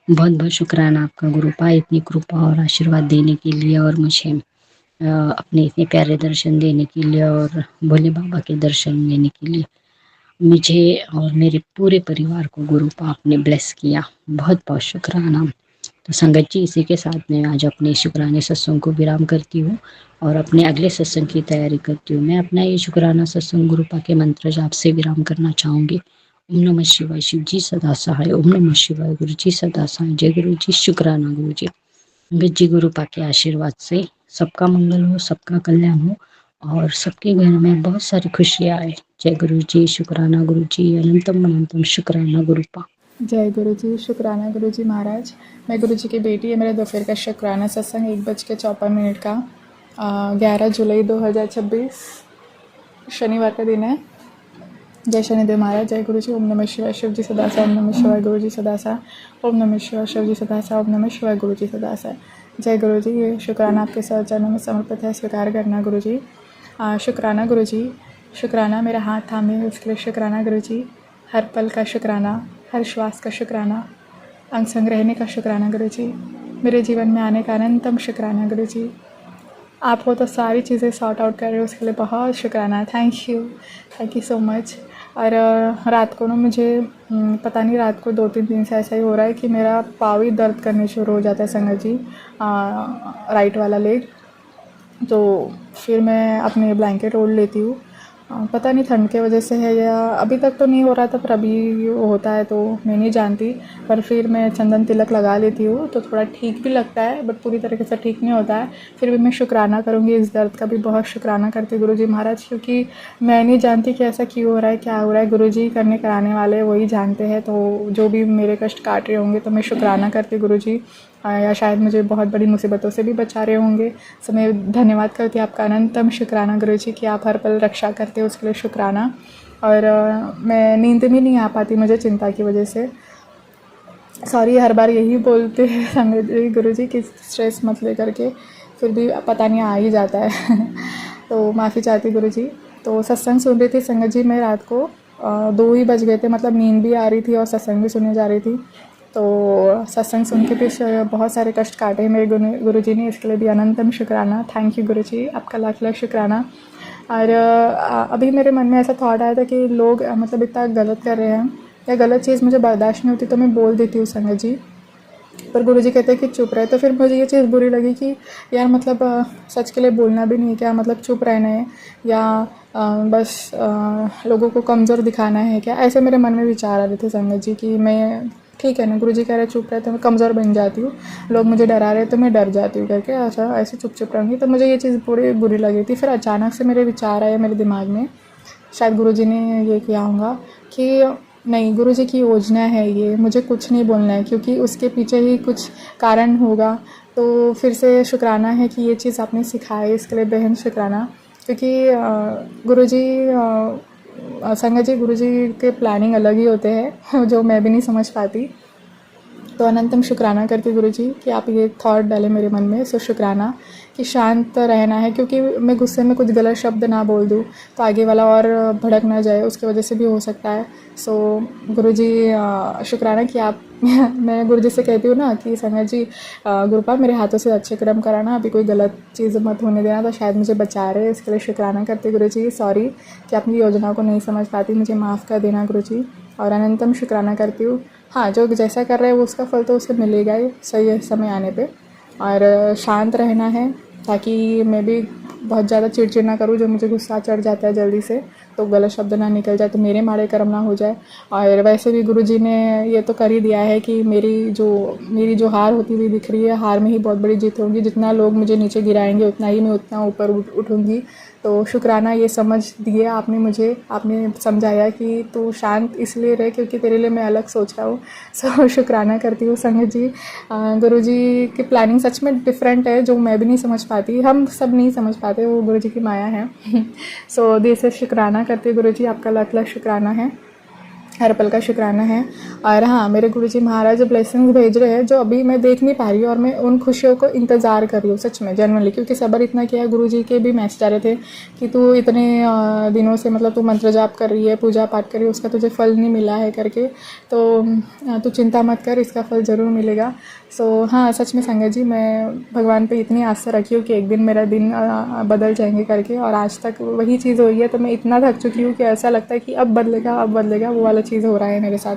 बहुत बहुत शुक्राना आपका गुरुपा, इतनी कृपा और आशीर्वाद देने के लिए, और मुझे अपने इतने प्यारे दर्शन देने के लिए, और भोले बाबा के दर्शन देने के लिए। मुझे और मेरे पूरे परिवार को गुरुपा आपने ब्लेस किया। बहुत बहुत शुक्राना। तो संगत जी, इसी के साथ मैं आज अपने शुक्राने सत्संग को विराम करती हूँ, और अपने अगले सत्संग की तैयारी करती हूँ। मैं अपना ये शुक्राना सत्संग गुरुपा के मंत्र जाप से विराम करना चाहूँगी। ओम नमः शिवाय, शिव जी सदा सहाय। ओम नमः शिवाय, गुरु जी सदा सहाय। जय गुरु जी, शुक्राना गुरु जी। संगत जी, गुरुपा के आशीर्वाद से सबका मंगल हो, सबका कल्याण हो, और सबके घर में बहुत सारी खुशियाँ आए। जय गुरु जी, शुक्राना गुरु जी। अनंतम अनंतम शुक्राना गुरुपा। जय गुरु जी, शुक्राना गुरु जी महाराज। मैं गुरु जी की बेटी है। मेरा दोपहर का शुक्राना सत्संग 1:54 का 11 जुलाई 2026 शनिवार का दिन है। जय शनिदेव महाराज, जय गुरु जी। ओम नमः शिवाय, शिव जी सदासा। ओम नमः शिवाय, गुरु जी सदासा। ओम नमः शिवाय, शिव जी सदासा। ओम नमः शिवाय, गुरु जी सदासा। जय गुरु जी। ये शुक्राना आपके साथ चरणों में समर्पित है, स्वीकार करना गुरु जी। शुक्राना गुरु जी, शुक्राना मेरा हाथ थामे हुए उसके लिए शुक्राना गुरु जी। हर पल का शुक्राना, हर श्वास का शुक्राना, अंग संग रहने का शुक्राना गुरु जी। मेरे जीवन में आने का अनंतम शुक्राना गुरु जी। आप हो तो सारी चीज़ें सॉर्ट आउट कर रहे हो, उसके लिए बहुत शुक्राना। Thank you so much. और रात को ना मुझे पता नहीं, रात को 2-3 दिन से ऐसा ही हो रहा है कि मेरा पाँव ही दर्द करने शुरू हो जाता है संगत जी, राइट वाला लेग। तो फिर मैं अपने ब्लैंकेट ओढ़ लेती हूँ। पता नहीं ठंड के वजह से है या अभी तक तो नहीं हो रहा था, पर अभी होता है तो मैं नहीं जानती। पर फिर मैं चंदन तिलक लगा लेती हूँ तो थोड़ा ठीक भी लगता है, बट पूरी तरीके से ठीक नहीं होता है। फिर भी मैं शुक्राना करूँगी, इस दर्द का भी बहुत शुक्राना करती हूँ गुरुजी महाराज, क्योंकि मैं नहीं जानती कि ऐसा क्यों हो रहा है, क्या हो रहा है। गुरुजी करने कराने वाले वही जानते हैं। तो जो भी मेरे कष्ट काट रहे होंगे तो मैं शुक्राना करती हूँ गुरुजी, या शायद मुझे बहुत बड़ी मुसीबतों से भी बचा रहे होंगे। सो मैं धन्यवाद करती हूँ आपका, अनंतम शुक्राना गुरुजी कि आप हर पल रक्षा करते हो, उसके लिए शुक्राना। और मैं नींद भी नहीं आ पाती मुझे चिंता की वजह से। सॉरी, हर बार यही बोलते हैं संगत जी गुरुजी कि स्ट्रेस मत ले करके, फिर भी पता नहीं आ ही जाता है तो माफ़ी चाहती गुरुजी। तो सत्संग सुन रही थी संगत जी, मैं रात को 2 ही बज गए थे, मतलब नींद भी आ रही थी और सत्संग भी सुनने जा रही थी। तो सत्संग सुन के भी बहुत सारे कष्ट काटे मेरे गुरुजी ने, इसके लिए भी अनंतम शुक्राना। थैंक यू गुरुजी, आपका लाख लाख शुक्राना। और अभी मेरे मन में ऐसा थॉट आया था कि लोग मतलब इतना गलत कर रहे हैं या गलत चीज़ मुझे बर्दाश्त नहीं होती तो मैं बोल देती हूँ संगत जी, पर गुरुजी कहते हैं कि चुप रहे। तो फिर मुझे ये चीज़ बुरी लगी कि यार मतलब सच के लिए बोलना भी नहीं, क्या मतलब चुप रहना है या बस लोगों को कमज़ोर दिखाना है क्या, ऐसे मेरे मन में विचार आ रहे थे संगत जी कि मैं ठीक है ना, गुरुजी कह रहे चुप रहे तो मैं कमज़ोर बन जाती हूँ, लोग मुझे डरा रहे तो मैं डर जाती हूँ करके, अच्छा ऐसे चुप रहूँगी। तो मुझे ये चीज़ पूरी बुरी लगी थी। फिर अचानक से मेरे विचार आए मेरे दिमाग में, शायद गुरुजी ने ये किया होगा कि नहीं, गुरुजी की योजना है ये, मुझे कुछ नहीं बोलना है क्योंकि उसके पीछे ही कुछ कारण होगा। तो फिर से शुक्राना है कि ये चीज़ आपने सिखाई, इसके लिए बेहद शुक्राना। क्योंकि गुरुजी संगत जी, गुरुजी के प्लानिंग अलग ही होते हैं जो मैं भी नहीं समझ पाती। तो अनंतम शुक्राना करती गुरुजी कि आप ये थॉट डाले मेरे मन में। सो शुक्राना कि शांत रहना है, क्योंकि मैं गुस्से में कुछ गलत शब्द ना बोल दूँ तो आगे वाला और भड़क ना जाए, उसकी वजह से भी हो सकता है। सो गुरुजी शुक्राना कि आप मैं गुरुजी से कहती हूँ ना कि संगत जी गुरुपाल मेरे हाथों से अच्छे कर्म कराना, अभी कोई गलत चीज़ मत होने देना, तो शायद मुझे बचा रहे, इसके लिए शुक्राना करती गुरुजी। सॉरी कि अपनी योजना को नहीं समझ पाती, मुझे माफ़ कर देना गुरुजी। और अनंतम शुक्राना करती हूँ। हाँ, जो जैसा कर रहा है वो उसका फल तो उसे मिलेगा ही सही समय आने पे। और शांत रहना है ताकि मैं भी बहुत ज़्यादा चिड़चिड़ ना करूँ, जो मुझे गुस्सा चढ़ जाता है जल्दी से, तो गलत शब्द ना निकल जाए तो मेरे माड़े कर्म ना हो जाए। और वैसे भी गुरुजी ने ये तो कर ही दिया है कि मेरी जो हार होती हुई दिख रही है, हार में ही बहुत बड़ी जीत होगी। जितना लोग मुझे नीचे गिराएंगे उतना ही मैं उतना ऊपर उठूँगी। तो शुक्राना ये समझ दिए आपने मुझे, आपने समझाया कि तू शांत इसलिए रहे क्योंकि तेरे लिए मैं अलग सोच रहा हूँ। सो शुक्राना करती हूँ संगत जी। गुरुजी की प्लानिंग सच में डिफरेंट है, जो मैं भी नहीं समझ पाती, हम सब नहीं समझ पाते, वो गुरुजी की माया है। सो दिल से शुक्राना करती हूँ गुरुजी, आपका लाख लाख शुक्राना है, हर पल का शुक्राना है। और हाँ, मेरे गुरुजी महाराज ब्लेसिंग्स भेज रहे हैं जो अभी मैं देख नहीं पा रही हूँ, और मैं उन खुशियों को इंतज़ार कर रही हूँ सच में जेन्युइनली, क्योंकि सब्र इतना किया। गुरुजी के भी मैसेज आ रहे थे कि तू इतने दिनों से मतलब तू मंत्र जाप कर रही है, पूजा पाठ कर रही है, उसका तुझे फल नहीं मिला है करके, तो तू चिंता मत कर, इसका फल ज़रूर मिलेगा। सो हाँ, सच में संगत जी मैं भगवान पे इतनी आस्था रखी हूँ कि एक दिन मेरा दिन बदल जाएंगे करके, और आज तक वही चीज़ हुई है। तो मैं इतना थक चुकी हूँ कि ऐसा लगता है कि अब बदलेगा, वो वाला चीज़ हो रहा है मेरे साथ।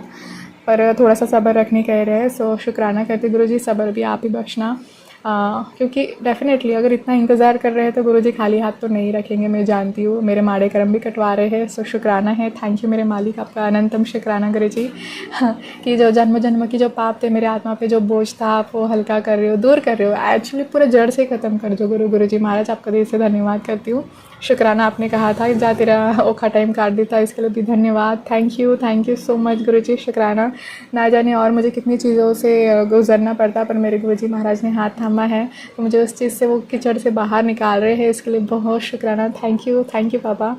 पर थोड़ा सा सब्र रखने कह रहे हैं। सो शुक्राना करते गुरुजी, सब्र भी आप ही बख्शना, क्योंकि डेफिनेटली अगर इतना इंतज़ार कर रहे हैं तो गुरुजी खाली हाथ तो नहीं रखेंगे, मैं जानती हूँ। मेरे माड़े कर्म भी कटवा रहे हैं। सो शुक्राना है, थैंक यू मेरे मालिक, आपका अनंतम शुक्राना गुरुजी कि जो जन्म जन्म की जो पाप थे मेरे आत्मा पे, जो बोझ था, आप वो हल्का कर रहे हो, दूर कर रहे हो, एक्चुअली पूरे जड़ से ख़त्म कर दो गुरुजी महाराज। आपका दिल से धन्यवाद करती हूँ। शुक्राना आपने कहा था जा तेरा औखा टाइम काट देता, इसके लिए भी धन्यवाद। थैंक यू सो मच गुरुजी, शुक्राना। ना जाने और मुझे कितनी चीज़ों से गुजरना पड़ता, पर मेरे गुरुजी महाराज ने हाथ थामा है, तो मुझे उस चीज़ से, वो कीचड़ से बाहर निकाल रहे हैं, इसके लिए बहुत शुक्राना। थैंक यू पापा,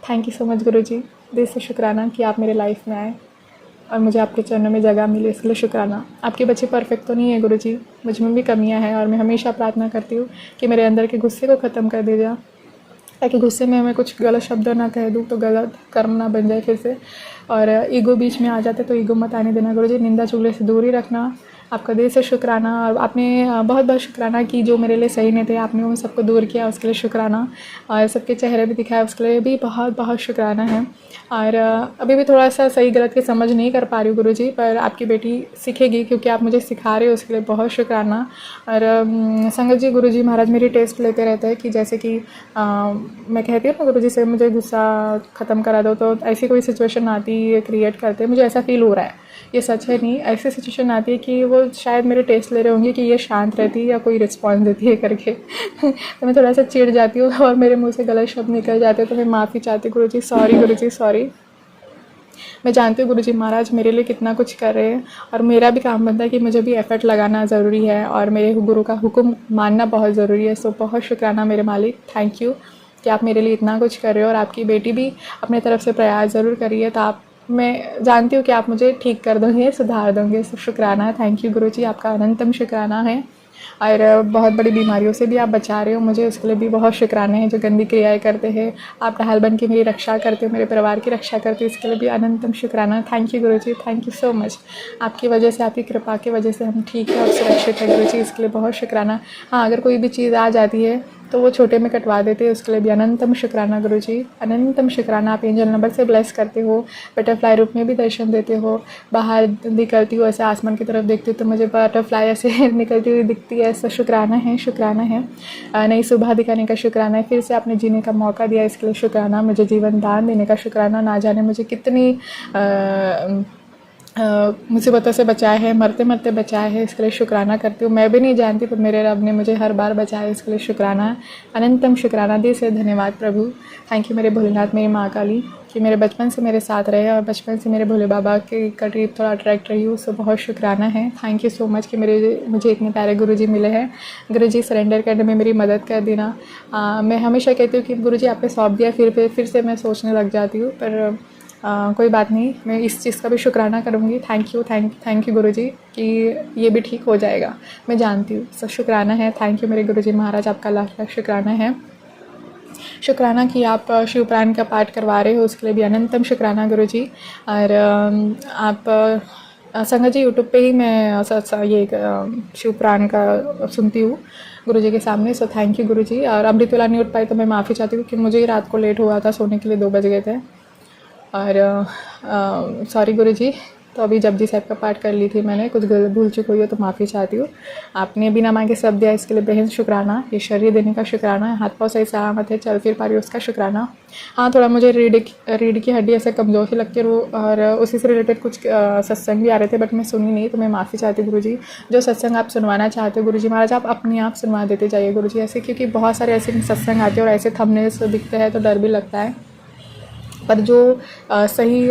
थैंक यू सो मच गुरुजी। दिल से शुक्राना कि आप मेरे लाइफ में आए और मुझे आपके चरणों में जगह मिली, इसके लिए शुक्राना। आपके बच्चे परफेक्ट तो नहीं है गुरुजी, मुझ में भी कमियां हैं और मैं हमेशा प्रार्थना करती हूँ कि मेरे अंदर के गुस्से को ख़त्म कर दीजिए, ताकि गुस्से में मैं कुछ गलत शब्द ना कह दूँ तो गलत कर्म ना बन जाए फिर से, और ईगो बीच में आ जाते तो ईगो मत आने देना गुरुजी। निंदा चुगली से दूर ही रखना। आपका दिल से शुक्राना, और आपने बहुत बहुत शुक्राना कि जो मेरे लिए सही नहीं थे आपने उन सबको दूर किया, उसके लिए शुक्राना। और सबके चेहरे भी दिखाए, उसके लिए भी बहुत बहुत शुक्राना है। और अभी भी थोड़ा सा सही गलत की समझ नहीं कर पा रही हूँ गुरुजी, पर आपकी बेटी सीखेगी क्योंकि आप मुझे सिखा रहे हो, उसके लिए बहुत शुक्राना। और संगत जी, गुरुजी महाराज मेरी टेस्ट लेते रहते हैं कि जैसे कि मैं कहती हूँ ना गुरुजी से मुझे गुस्सा ख़त्म करा दो, तो ऐसी कोई सिचुएशन आती है क्रिएट करते हैं, मुझे ऐसा फील हो रहा है, ये सच है नहीं, ऐसी सिचुएशन आती है कि वो शायद मेरे टेस्ट ले रहे होंगे कि ये शांत रहती है या कोई रिस्पॉन्स देती है करके तो मैं थोड़ा सा चिढ़ जाती हूँ और मेरे मुंह से गलत शब्द निकल जाते हैं, तो मैं माफ़ी चाहती हूँ गुरुजी, सॉरी गुरुजी, सॉरी। मैं जानती हूँ गुरुजी महाराज मेरे लिए कितना कुछ कर रहे हैं, और मेरा भी काम बनता है कि मुझे भी एफर्ट लगाना ज़रूरी है और मेरे गुरु का हुक्म मानना बहुत ज़रूरी है। सो बहुत शुक्राना मेरे मालिक, थैंक यू कि आप मेरे लिए इतना कुछ कर रहे हो, और आपकी बेटी भी अपने तरफ से प्रयास ज़रूर करिए, तो आप, मैं जानती हूँ कि आप मुझे ठीक कर दोगे, सुधार दोगे। सो शुक्राना, थैंक यू गुरुजी, आपका अनंतम शुक्राना है। और बहुत बड़ी बीमारियों से भी आप बचा रहे हो मुझे, उसके लिए भी बहुत शुक्राने हैं। जो गंदी क्रियाएं करते हैं आप ढाल बन के मेरी रक्षा करते हो, मेरे परिवार की रक्षा करते हो, इसके लिए भी अनंतम शुक्राना। Thank you Guruji, thank you so much. आपकी वजह से, आपकी कृपा की वजह से हम ठीक है और सुरक्षित है गुरुजी, इसके लिए बहुत शुक्राना। हाँ, अगर कोई भी चीज़ आ जाती है तो वो छोटे में कटवा देते हैं, उसके लिए भी अनंतम शुक्राना गुरुजी, अनंतम शुक्राना। आप एंजल नंबर से ब्लेस करते हो, बटरफ्लाई रूप में भी दर्शन देते हो, बाहर निकलती हो ऐसे आसमान की तरफ देखती हूँ तो मुझे बटरफ्लाई ऐसे निकलती हुई दिखती है, ऐसा शुक्राना है, शुक्राना है। नई सुबह दिखाने का शुक्राना है, फिर से आपने जीने का मौका दिया, इसके लिए शुक्राना। मुझे जीवन दान देने का शुक्राना, ना जाने मुझे कितनी मुसीबतों से बचाए है, मरते मरते बचाए है, इसके लिए शुक्राना करती हूँ। मैं भी नहीं जानती पर मेरे रब ने मुझे हर बार बचाया, इसके लिए शुक्राना, अनंतम शुक्राना। दिल से धन्यवाद प्रभु, थैंक यू मेरे भोलेनाथ, मेरी माँ काली, कि मेरे बचपन से मेरे साथ रहे और बचपन से मेरे भोले बाबा के करीब थोड़ा अट्रैक्ट रही हूँ। सो बहुत शुक्राना है, थैंक यू सो मच कि मुझे इतने प्यारे गुरुजी मिले हैं। गुरुजी सरेंडर करने में मेरी मदद कर देना। मैं हमेशा कहती हूँ कि गुरुजी आप पे सौंप दिया, फिर से मैं सोचने लग जाती हूँ, पर कोई बात नहीं, मैं इस चीज़ का भी शुक्राना करूँगी। थैंक यू गुरुजी कि ये भी ठीक हो जाएगा, मैं जानती हूँ। सब शुक्राना है, थैंक यू मेरे गुरुजी महाराज, आपका लाख लाख शुक्राना है। शुक्राना कि आप शिवपुराण का पाठ करवा रहे हो, उसके लिए भी अनंतम शुक्राना गुरुजी। और आप संगत जी यूट्यूब पे ही मैं ये शिवपुराण का सुनती हूँ गुरुजी के सामने। सो थैंक यू गुरुजी। और अमृत वेला नहीं उठ पाई तो मैं माफ़ी चाहती हूँ कि मुझे रात को लेट हुआ था, सोने के लिए 2 बज गए थे, और सॉरी गुरुजी। तो अभी जपजी साहब का पाठ कर ली थी मैंने, कुछ भूल चुकी हुई हो तो माफ़ी चाहती हूँ। आपने बिना मांगे सब दिया, इसके लिए बेहद शुक्राना। ये शरीर देने का शुक्राना, हाथ पाँव सही सलामत है, चल फिर पा रही हूँ, उसका शुक्राना। हाँ, थोड़ा मुझे रीढ़ की हड्डी ऐसे कमज़ोर सी लगती है, और उसी से रिलेटेड कुछ सत्संग भी आ रहे थे बट मैं सुनी नहीं, तो मैं माफ़ी चाहती हूँ गुरुजी। जो सत्संग आप सुनवाना चाहते हो गुरुजी महाराज, आप अपने आप सुनवा देते जाइए गुरुजी ऐसे, क्योंकि बहुत सारे ऐसे सत्संग आते हैं और ऐसे थंबनेल्स दिखते हैं तो डर भी लगता है, पर जो सही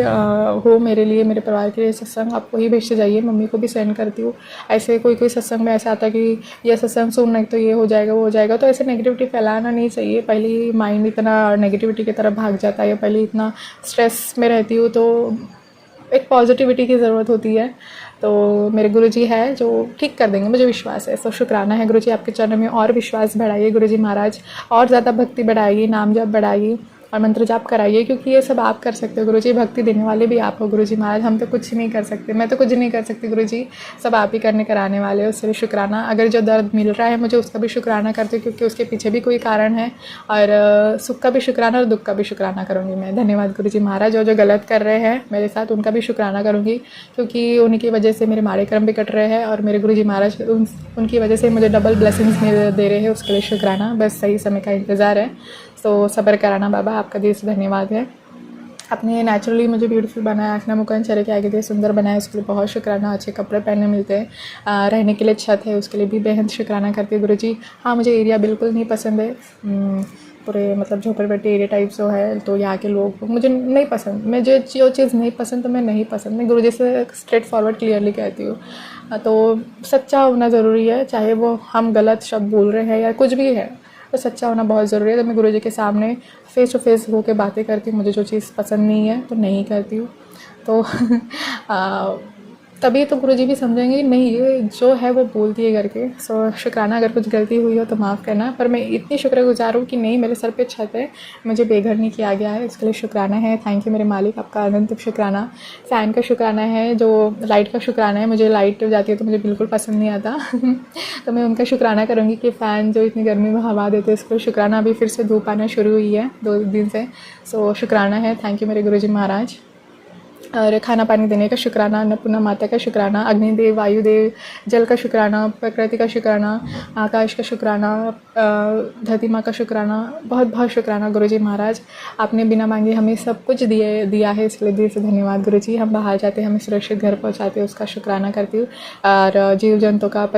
हो मेरे लिए, मेरे परिवार के लिए सत्संग, आप वही भेजते जाइए। मम्मी को भी सेंड करती हूँ। ऐसे कोई सत्संग में ऐसा आता है कि ये सत्संग सुनना तो ये हो जाएगा, वो हो जाएगा, तो ऐसे नेगेटिविटी फैलाना नहीं चाहिए। पहले ही माइंड इतना नेगेटिविटी की तरफ भाग जाता है, या पहले इतना स्ट्रेस में रहती हूँ, तो एक पॉजिटिविटी की ज़रूरत होती है। तो मेरे गुरुजी है जो ठीक कर देंगे, मुझे विश्वास है। सो शुक्राना है गुरुजी, आपके चरणों में और विश्वास बढ़ाइए गुरुजी महाराज, और ज़्यादा भक्ति बढ़ाइए, नाम जप बढ़ाइए और मंत्र जाप कराइए, क्योंकि ये सब आप कर सकते हो गुरुजी। भक्ति देने वाले भी आप हो गुरुजी महाराज, हम तो कुछ नहीं कर सकते, मैं तो कुछ नहीं कर सकती गुरुजी, सब आप ही करने कराने वाले हो। उससे भी शुक्राना। अगर जो दर्द मिल रहा है मुझे, उसका भी शुक्राना करती हूँ, क्योंकि उसके पीछे भी कोई कारण है। और सुख का भी शुक्राना और दुख का भी शुक्राना करूँगी मैं। धन्यवाद गुरुजी महाराज। जो गलत कर रहे हैं मेरे साथ, उनका भी शुक्राना करूँगी, क्योंकि उनकी वजह से मेरे माड़े कर्म भी कट रहे हैं, और मेरे गुरुजी महाराज उनकी वजह से मुझे डबल ब्लेसिंग्स दे रहे हैं, उसके लिए शुक्राना। बस सही समय का इंतज़ार है, तो सब्र कराना बाबा, आपका दिल से धन्यवाद है। आपने नेचुरली मुझे ब्यूटीफुल बनाया, आँखना मुखन चेहरे के आगे दिए सुंदर बनाया, उसके लिए बहुत शुक्राना। अच्छे कपड़े पहनने मिलते हैं, रहने के लिए छत है, उसके लिए भी बेहद शुक्राना करती है गुरुजी। हाँ, मुझे एरिया बिल्कुल नहीं पसंद है, पूरे मतलब झोपड़पट्टी एरिया टाइप जो है, तो यहाँ के लोग मुझे नहीं पसंद। मैं जो चीज़ नहीं पसंद तो मैं नहीं पसंद, मैं गुरुजी से स्ट्रेट फॉरवर्ड क्लियरली कहती हूँ। तो सच्चा होना ज़रूरी है, चाहे वो हम गलत शब्द बोल रहे हैं या कुछ भी है, तो सच्चा होना बहुत ज़रूरी है। तो मैं गुरुजी के सामने फ़ेस टू फेस होकर बातें करती हूँ, मुझे जो चीज़ पसंद नहीं है तो नहीं करती हूँ। तो तभी तो गुरुजी भी समझेंगे कि नहीं ये जो है वो बोलती है करके। सो शुक्राना, अगर कुछ गलती हुई हो तो माफ़ करना, पर मैं इतनी शुक्रगुज़ार हूँ कि नहीं, मेरे सर पे छत है, मुझे बेघर नहीं किया गया है, इसके लिए शुक्राना है। थैंक यू मेरे मालिक, आपका अनंत शुक्राना। फ़ैन का शुक्राना है, जो लाइट का शुक्राना है, मुझे लाइट जाती है तो मुझे बिल्कुल पसंद नहीं आता तो मैं उनका शुक्राना करूँगी कि फ़ैन जो इतनी गर्मी में हवा देते हैं, इसको शुक्राना। अभी फिर से धूप आना शुरू हुई है 2 दिन से, सो शुक्राना है। थैंक यू मेरे गुरुजी महाराज। और खाना पानी देने का शुक्राना, अन्नपूर्णा माता का शुक्राना, अग्निदेव, वायुदेव, जल का शुक्राना, प्रकृति का शुक्राना, आकाश का शुक्राना, धरती माँ का शुक्राना, बहुत बहुत शुक्राना गुरुजी महाराज। आपने बिना मांगे हमें सब कुछ दिया है, इसके लिए दिल से धन्यवाद गुरुजी। हम बाहर जाते हैं, हमें सुरक्षित घर पहुँचाते हैं, उसका शुक्राना करती हूँ। और जीव जंतु का,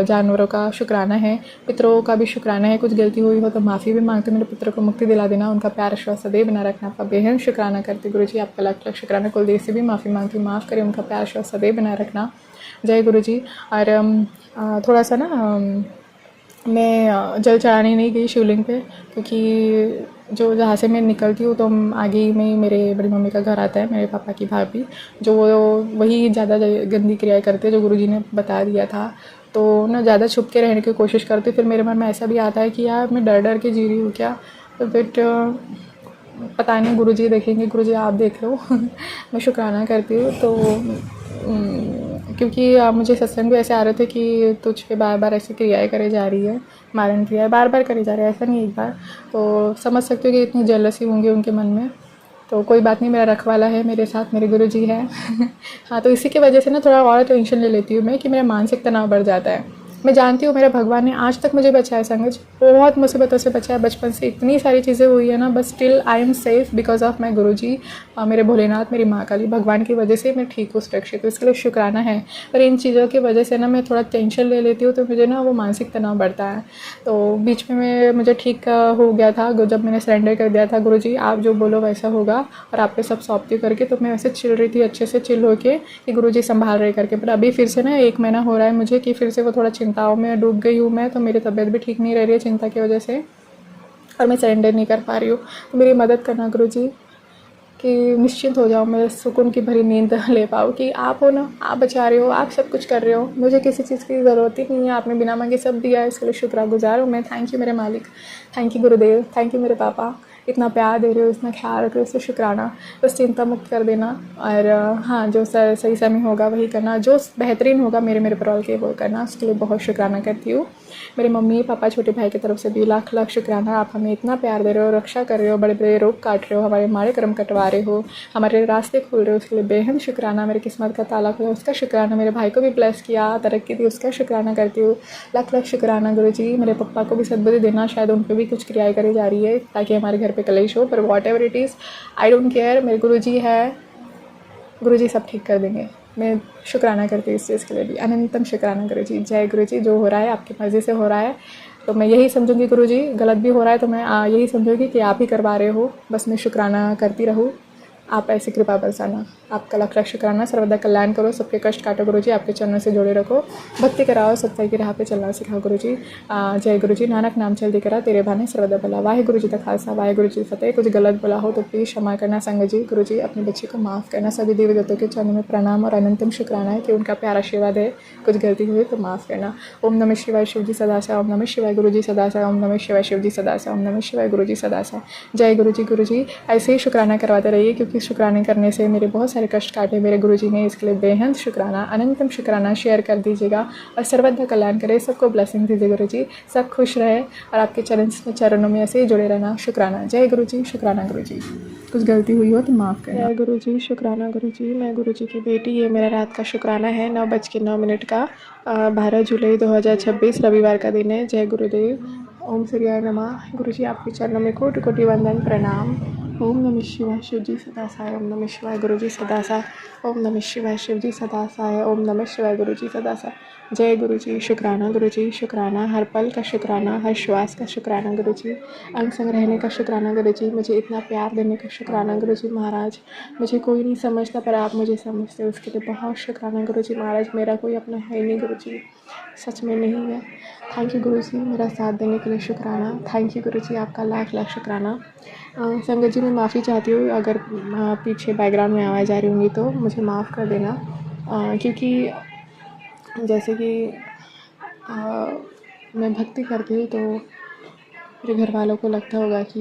जानवरों का शुक्राना है, पितरों का भी शुक्राना है। कुछ गलती हुई हो तो माफ़ी भी मांगती हूँ, मेरे पितरों को मुक्ति दिला देना, उनका प्यार विश्वास सदैव बना रखना, आपका बेहद शुक्राना करती गुरुजी। आपका लाख लाख शुक्राना। कुलदेव से भी माफ़ी मांगती हूँ, माफ़ करें, उनका प्यार विश्वास सदैव बना रखना। जय गुरुजी। और थोड़ा सा ना मैं जल चढ़ाने नहीं गई शिवलिंग पे, क्योंकि जो जहाँ से मैं निकलती हूँ तो आगे ही में मेरे बड़ी मम्मी का घर आता है, मेरे पापा की भाभी, जो वही ज़्यादा गंदी क्रियाएं करते हैं जो गुरुजी ने बता दिया था। तो ना ज़्यादा छुप के रहने की कोशिश करती हूँ। फिर मेरे मन में ऐसा भी आता है कि यार मैं डर डर के जी रही हूँ क्या, तो बट पता नहीं, गुरुजी देखेंगे, गुरुजी आप देख लो मैं शुक्राना करती हूँ। तो क्योंकि मुझे सत्संग भी ऐसे आ रहे थे कि तुझ पे बार बार ऐसी क्रियाएं करे जा रही है, मारण क्रियाएं बार बार करे जा रही है, ऐसा नहीं एक बार। तो समझ सकते हो कि इतनी जेलसी होंगी उनके मन में। तो कोई बात नहीं, मेरा रखवाला है मेरे साथ, मेरे गुरुजी है हाँ, तो इसी की वजह से ना थोड़ा और टेंशन ले लेती हूँ मैं कि मेरा मानसिक तनाव बढ़ जाता है। मैं जानती हूँ मेरा भगवान ने आज तक मुझे बचाया संगत, बहुत मुसीबतों से बचाया, बचपन से इतनी सारी चीज़ें हुई है ना, बस still I am safe because of my Guruji, मेरे भोलेनाथ, मेरी माँ काली, भगवान की वजह से मैं ठीक हूँ, सुरक्षित हूँ, इसके लिए शुक्राना है। पर इन चीज़ों की वजह से ना मैं थोड़ा टेंशन ले लेती हूँ, तो मुझे ना वो मानसिक तनाव बढ़ता है। तो बीच में मुझे ठीक हो गया था जब मैंने सरेंडर कर दिया था, गुरुजी आप जो बोलो वैसा होगा, और आप पे सब सौंपती हूँ करके। तो मैं वैसे चिल रही थी, अच्छे से चिल होके कि गुरुजी संभाल रहे करके। पर अभी फिर से ना 1 महीना हो रहा है मुझे कि फिर से वो थोड़ा चिंताओं में डूब गई हूँ मैं, तो मेरी तबीयत भी ठीक नहीं रह रही है चिंता की वजह से, और मैं सरेंडर नहीं कर पा रही हूँ। तो मेरी मदद करना गुरुजी कि निश्चिंत हो जाओ, मैं सुकून की भरी नींद ले पाऊँ कि आप हो ना, आप बचा रहे हो, आप सब कुछ कर रहे हो, मुझे किसी चीज़ की ज़रूरत ही नहीं है, आपने बिना मांगे सब दिया है, इसके लिए शुक्रगुजार हूँ मैं। थैंक यू मेरे मालिक, thank you Gurudev, thank you मेरे पापा, इतना प्यार दे रहे हो, इतना ख्याल रख रहे हो, इससे शुक्राना। बस चिंता मुक्त कर देना, और हाँ, जो सही समय होगा वही करना, जो बेहतरीन होगा मेरे परवाल के वो करना, उसके लिए बहुत शुक्राना करती हूँ। मेरे मम्मी पापा छोटे भाई की तरफ से भी लाख लाख शुक्राना, आप हमें इतना प्यार दे रहे हो, रक्षा कर रहे हो, बड़े बड़े रोग काट रहे हो, हमारे माड़े कर्म कटवा रहे हो, हमारे रास्ते खोल रहे हो, उसके लिए बेहद शुक्राना। मेरे किस्मत का ताला खुला उसका शुक्राना, मेरे भाई को भी ब्लेस किया, तरक्की दी, उसका शुक्राना करती हूँ। लाख लाख शुक्राना गुरुजी। मेरे पप्पा को भी सद्बुद्धि देना, शायद उन पर भी कुछ क्रियाएं करी जा रही है ताकि हमारे घर पे कलेश हो, पर what ever it is I don't care, मेरे गुरुजी है, गुरुजी सब ठीक कर देंगे। मैं शुक्राना करती हूँ इस चीज़ के लिए भी, अनंतम शुक्राना गुरुजी। जय गुरुजी, जो हो रहा है आपकी मर्ज़ी से हो रहा है, तो मैं यही समझूंगी गुरुजी, गलत भी हो रहा है तो मैं यही समझूंगी कि आप ही करवा रहे हो, बस मैं शुक्राना करती रहूँ, आप ऐसी कृपा बरसाना। आपका लाख लाख शुक्राना, सर्वदा कल्याण करो, सबके कष्ट काटो गुरुजी, आपके चरणों से जोड़े रखो, भक्ति कराओ, सत्य की राह पे चलना सिखाओ गुरुजी। जय गुरुजी। नानक नाम चलती करा तेरे भाने सर्वदा भला। वाहे गुरुजी का खालसा, वाहे गुरुजी फतेह। कुछ गलत बोला हो तो प्लीज़ क्षमा करना संगत जी। गुरुजी अपने बच्चे को माफ़ करना। सभी देवी देवताओं के चरणों में प्रणाम और अनंतम शुक्राना है कि उनका प्यारा आशीर्वाद है, कुछ गलती हुई तो माफ़ करना। ओम नमः शिवाय शिवजी सदासा, ओम नमः शिवाय गुरुजी सदासा, ओम नमः शिवाय शिवजी सदासा, ओम नमः शिवाय गुरुजी सदासा। जय गुरुजी। गुरुजी ऐसे ही शुक्राना करवाते रहिए, क्योंकि शुक्राने करने से मेरे बहुत सारे कष्ट काटे मेरे गुरुजी ने, इसके लिए बेहद शुक्राना, अनंतम शुक्राना। शेयर कर दीजिएगा और सर्वदा कल्याण करे, सबको ब्लेसिंग दीजिए गुरुजी, सब खुश रहे और आपके चरणों में ऐसे ही जुड़े रहना। शुक्राना। जय गुरुजी। शुक्राना गुरुजी। कुछ गलती हुई हो तो माफ़ करना। जय गुरुजी। शुक्राना गुरुजी। मैं गुरुजी की बेटी, ये मेरा रात का शुक्राना है 9:09 का, 12 जुलाई 2026 रविवार का दिन है। जय गुरुदेव। ओम श्रीयाय नमः। गुरुजी आपके चरणों में कोटि कोटि वंदन प्रणाम। ओम नमः शिवाय शिवजी सदासाय, ओम नमः शिवाय गुरुजी सदासाय, ओम नमः शिवाय शिवजी सदासाय, ओम नमः शिवाय गुरुजी सदासाय। जय गुरुजी। शुक्राना गुरुजी। शुक्राना, हर पल का शुक्राना, हर श्वास का शुक्राना गुरुजी, अंग संग रहने का शुक्राना गुरुजी, मुझे इतना प्यार देने का शुक्राना गुरुजी महाराज। मुझे कोई नहीं समझता पर आप मुझे समझते हो, उसके लिए बहुत शुक्राना गुरुजी महाराज। मेरा कोई अपना है नहीं गुरुजी, सच में नहीं है। थैंक यू गुरुजी, मेरा साथ देने के लिए शुक्राना। थैंक यू गुरुजी, आपका लाख लाख शुक्राना। संगत जी, मैं माफ़ी चाहती हूँ अगर पीछे बैकग्राउंड में आवाज़ आ रही होंगी तो मुझे माफ़ कर देना, क्योंकि जैसे कि मैं भक्ति करती हूँ तो मेरे घर वालों को लगता होगा कि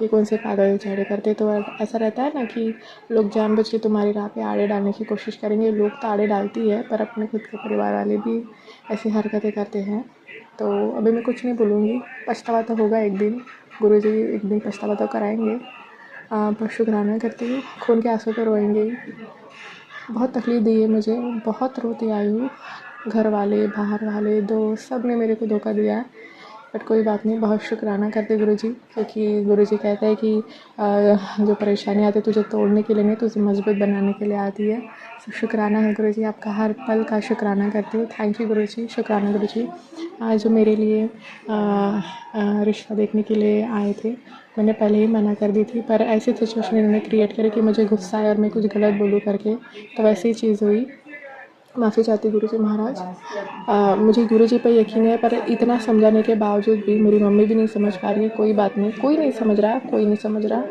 ये कौन से पागल झगड़े करते, तो ऐसा रहता है ना कि लोग जानबूझ के तुम्हारी राह पे आड़े डालने की कोशिश करेंगे। लोग तो आड़े डालती है, पर अपने खुद के परिवार वाले भी ऐसी हरकतें करते हैं। तो अभी मैं कुछ नहीं बोलूँगी, पछतावा तो होगा एक दिन, गुरुजी एक दिन पछतावा तो कराएंगे। पर शुक्राना करती हूँ, खून के आंसू तो रोएंगे ही। बहुत तकलीफ़ दी है मुझे, बहुत रोती आई हूँ। घर वाले, बाहर वाले, दोस्त, सब ने मेरे को धोखा दिया है, बट कोई बात नहीं। बहुत शुक्राना करते गुरुजी, क्योंकि गुरुजी कहते हैं कि जो परेशानी आती है तुझे तोड़ने के लिए नहीं, तुझे मजबूत बनाने के लिए आती है। तो शुक्राना है गुरुजी, आपका हर पल का शुक्राना करती हूँ। थैंक यू गुरुजी, शुक्राना गुरुजी। जो मेरे लिए रिश्ता देखने के लिए आए थे, मैंने पहले ही मना कर दी थी, पर ऐसी सिचुएशन इन्होंने क्रिएट करी कि मुझे गुस्सा आया और मैं कुछ गलत बोलूँ करके, तो वैसी ही चीज़ हुई। माफ़ी चाहती गुरुजी महाराज। मुझे गुरुजी पर यकीन है, पर इतना समझाने के बावजूद भी मेरी मम्मी भी नहीं समझ पा रही है। कोई बात नहीं, कोई नहीं समझ रहा, कोई नहीं समझ रहा,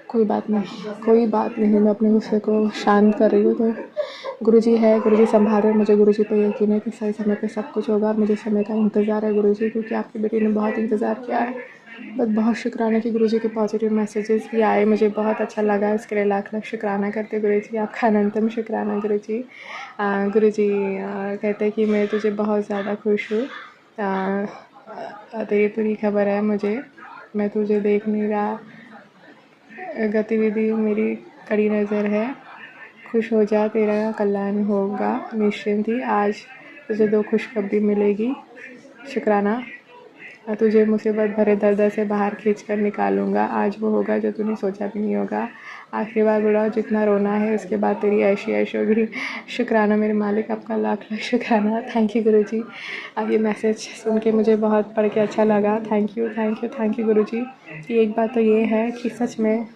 कोई बात नहीं, कोई बात नहीं। मैं अपने गुस्से को शांत कर रही हूँ। तो गुरुजी है, गुरुजी संभाल रहे हैं मुझे। गुरुजी पर यकीन है कि सही समय पे सब कुछ होगा। मुझे समय का इंतज़ार है गुरुजी, क्योंकि आपकी बेटी ने बहुत इंतज़ार किया है। बस बहुत शुक्राना कि गुरुजी के पॉजिटिव मैसेजेस भी आए, मुझे बहुत अच्छा लगा। इसके लिए लाख लाख शुक्राना करते गुरुजी, आपका अनंतम शुक्राना गुरुजी। गुरुजी कहते हैं कि मैं तुझे बहुत ज़्यादा खुश हूँ। तेरी पूरी खबर है मुझे, मैं तुझे देख नहीं रहा, गतिविधि मेरी कड़ी नज़र है। खुश हो जा, तेरा कल्याण होगा निश्चिंत ही। आज तुझे 2 खुशखबरी मिलेगी। शुक्राना, तुझे मुसीबत भरे दर्द से बाहर खींच कर निकालूंगा। आज वो होगा जो तूने सोचा भी नहीं होगा। आखिरी बार बुलाओ, जितना रोना है, उसके बाद तेरी ऐशी ऐश होगी। शुक्राना मेरे मालिक, आपका लाख लाख शुक्राना। थैंक यू गुरुजी। अब ये मैसेज सुन के मुझे बहुत पढ़ के अच्छा लगा। Thank you, thank you, thank you Guruji. एक बात तो ये है कि सच में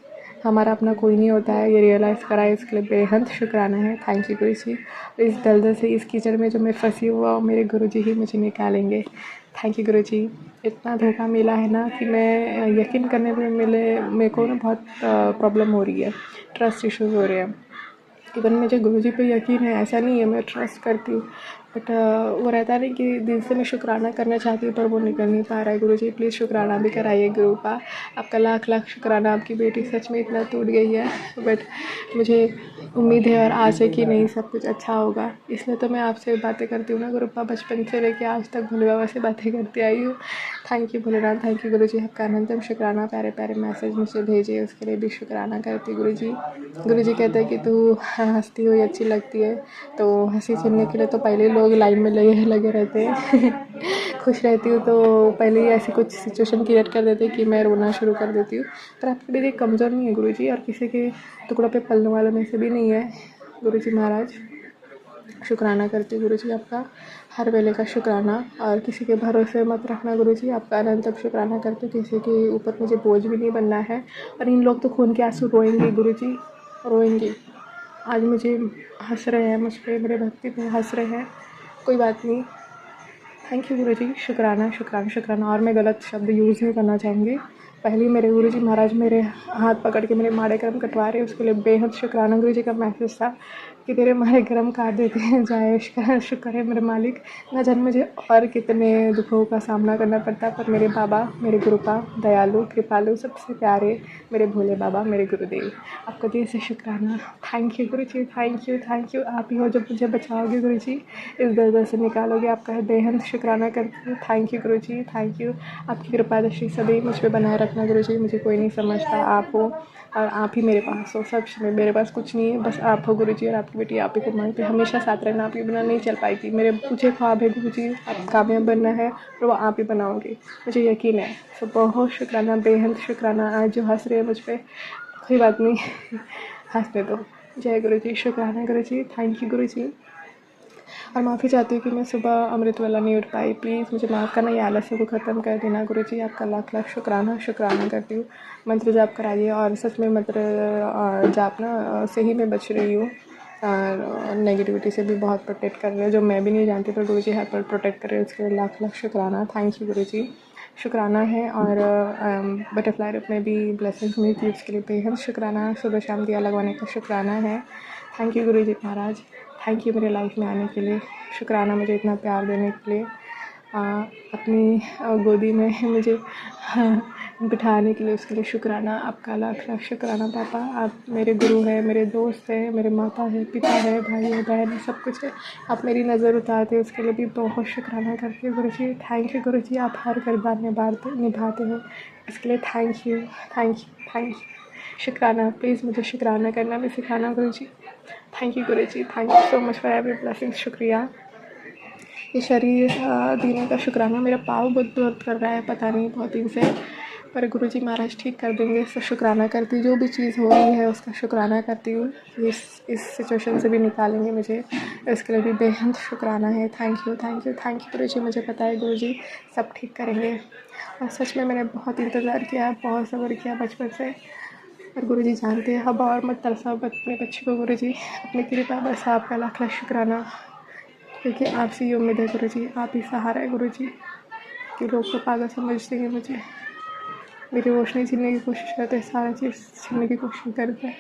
हमारा अपना कोई नहीं होता है, ये रियलाइज़ करा है, इसके लिए बेहद शुक्राना है। थैंक यू गुरुजी। इस दलदल से, इस कीचड़ में जो मैं फंसी हुआ, मेरे गुरुजी ही मुझे निकालेंगे। थैंक यू गुरुजी। इतना धोखा मिला है ना कि मैं यकीन करने में मेरे को ना बहुत प्रॉब्लम हो रही है, ट्रस्ट इश्यूज़ हो रहे हैं। इवन मुझे गुरुजी पे यकीन है, ऐसा नहीं है, मैं ट्रस्ट करती हूँ, बट वो रहता नहीं कि दिल से मैं शुक्राना करना चाहती हूँ पर वो निकल नहीं पा रहा है। गुरुजी प्लीज़ शुक्राना भी कराइए गुरुपा, आपका लाख लाख शुक्राना। आपकी बेटी सच में इतना टूट गई है, बट मुझे उम्मीद है और आस है कि नहीं, सब कुछ अच्छा होगा। इसलिए तो मैं आपसे बातें करती हूँ ना गुरुपा, बचपन से लेके आज तक भोले बाबा से बातें करती आई हूँ। Thank you Bholenath, thank you Guruji, आपका अनंतम शुक्राना। प्यारे प्यारे मैसेज मुझे भेजिए, उसके लिए भी शुक्राना करती गुरुजी। गुरुजी कहते हैं कि तू हंसती हुई अच्छी लगती है, तो हंसी सुनने के लिए तो पहले लोग लाइन में लगे रहते हैं। खुश रहती हूँ तो पहले ही ऐसी कुछ सिचुएशन क्रिएट कर देते हैं कि मैं रोना शुरू कर देती हूँ। पर आपकी बेटी कमज़ोर नहीं है गुरुजी, और किसी के टुकड़ों पे पलने वालों में से भी नहीं है गुरुजी महाराज। शुक्राना करती हूँ गुरुजी आपका, हर वेले का शुक्राना। और किसी के भरोसे मत रखना गुरुजी, आपका अनंतम शुक्राना करती हूँ। किसी के ऊपर मुझे बोझ भी नहीं बनना है। और इन लोग तो खून के आंसू रोएंगे गुरुजी, रोएंगे। आज मुझे हंस रहे हैं, मुझ पर, मेरे भक्ति पे हंस रहे हैं, कोई बात नहीं। थैंक यू गुरुजी, शुक्राना शुक्राना शुक्राना। और मैं गलत शब्द यूज़ नहीं करना चाहूँगी। पहले मेरे गुरुजी महाराज मेरे हाथ पकड़ के मेरे माड़े कर्म कटवा रहे, उसके लिए बेहद शुक्राना। गुरुजी का मैसेज था कि तेरे माड़े कर्म काट देते हैं, जाए शुक्र है मेरे मालिक। ना जाने मुझे और कितने दुखों का सामना करना पड़ता, पर मेरे बाबा, मेरे गुरुपा दयालु कृपालु, सबसे प्यारे मेरे भोले बाबा, मेरे गुरुदेव, आपका दिल से शुक्राना। Thank you Guruji, thank you, thank you. आप ही हो जो मुझे बचाओगे गुरुजी, इस दर्द से निकालोगे, आपका बेहद शुक्राना करती हूँ। Thank you Guruji, thank you. आपकी कृपा दृष्टि सदैव मुझ पर बनाए रखना गुरुजी। मुझे कोई नहीं समझता, आप हो, और आप ही मेरे पास हो। सच में मेरे पास कुछ नहीं है, बस आप हो गुरुजी, और आपकी बेटी आप ही को मांगती है। हमेशा साथ रहना, आप ही बिना नहीं चल पाएगी। मेरे मुझे ख्वाब है गुरुजी, आप कामयाब बनना है, और वो आप ही बनाओगे, मुझे यकीन है। तो बहुत शुक्राना, बेहद शुक्राना। आज जो हंस रहे हैं मुझ पर, कोई बात नहीं, हंसने दो। जय गुरुजी, शुक्राना गुरुजी, थैंक यू गुरुजी। और माफ़ी चाहती हूँ कि मैं सुबह अमृत वाला नहीं उठ पाई, प्लीज़ मुझे माफ़ करना, ये आलस्य को ख़त्म कर देना गुरुजी, आपका लाख लाख शुक्राना शुक्राना करती हूँ। मंत्र जाप कराइए, और सच में मंत्र जाप ना से ही मैं बच रही हूँ, और नेगेटिविटी से भी बहुत प्रोटेक्ट कर रहे हो, जो मैं भी नहीं जानती पर गुरुजी हर पल प्रोटेक्ट कर रहे हो, उसके लिए लाख लाख शुक्राना। थैंक यू गुरुजी, शुक्राना है। और बटरफ्लाई रूप में भी ब्लेसिंग्स मिलती है, उसके लिए बेहद शुक्राना। सुबह शाम दिया लगवाने का शुक्राना है। Thank you Guruji Maharaj, thank you मेरे लाइफ में आने के लिए, शुक्राना मुझे इतना प्यार देने के लिए, अपनी गोदी में मुझे बिठाने के लिए, उसके लिए शुक्राना। आपका लाख लाख शुक्राना पापा, आप मेरे गुरु हैं, मेरे दोस्त हैं, मेरे माता है, पिता है, भाई है, बहन है, सब कुछ है। आप मेरी नज़र उतारते हो, उसके लिए भी बहुत शुक्राना करती हूँ गुरुजी। थैंक यू गुरुजी, आप हर किरदार निभाते हो, इसके लिए thank you thank you thank you. शुक्राना, प्लीज़ मुझे शुक्राना करना भी सिखाना Guruji. Thank you Guruji, thank you so much for every blessing. शुक्रिया। ये शरीर देने का शुक्राना। मेरा पाँव बहुत दर्द कर रहा है, पता नहीं बहुत दिन से, पर गुरुजी महाराज ठीक कर देंगे। इससे शुक्राना करती हूँ, जो भी चीज़ हो रही है उसका शुक्राना करती हूँ। इस सिचुएशन से भी निकालेंगे मुझे, इसके लिए भी बेहद शुक्राना है। Thank you thank you thank you Guruji, मुझे पता है गुरुजी सब ठीक करेंगे। और सच में मैंने बहुत इंतज़ार किया, बहुत सब्र किया बचपन से, और गुरुजी जानते हैं। अब और मत तरसाओ अपने बच्चे को गुरुजी, अपनी कृपा बस। आपका लाख लाख शुक्राना, क्योंकि आपसे ये उम्मीद है गुरुजी, आप ही सहारा है गुरुजी। कि लोग तो पागल समझते हैं मुझे, मेरी रोशनी छीनने की कोशिश करते हैं, सारा चीज़ छीनने की कोशिश करते हैं,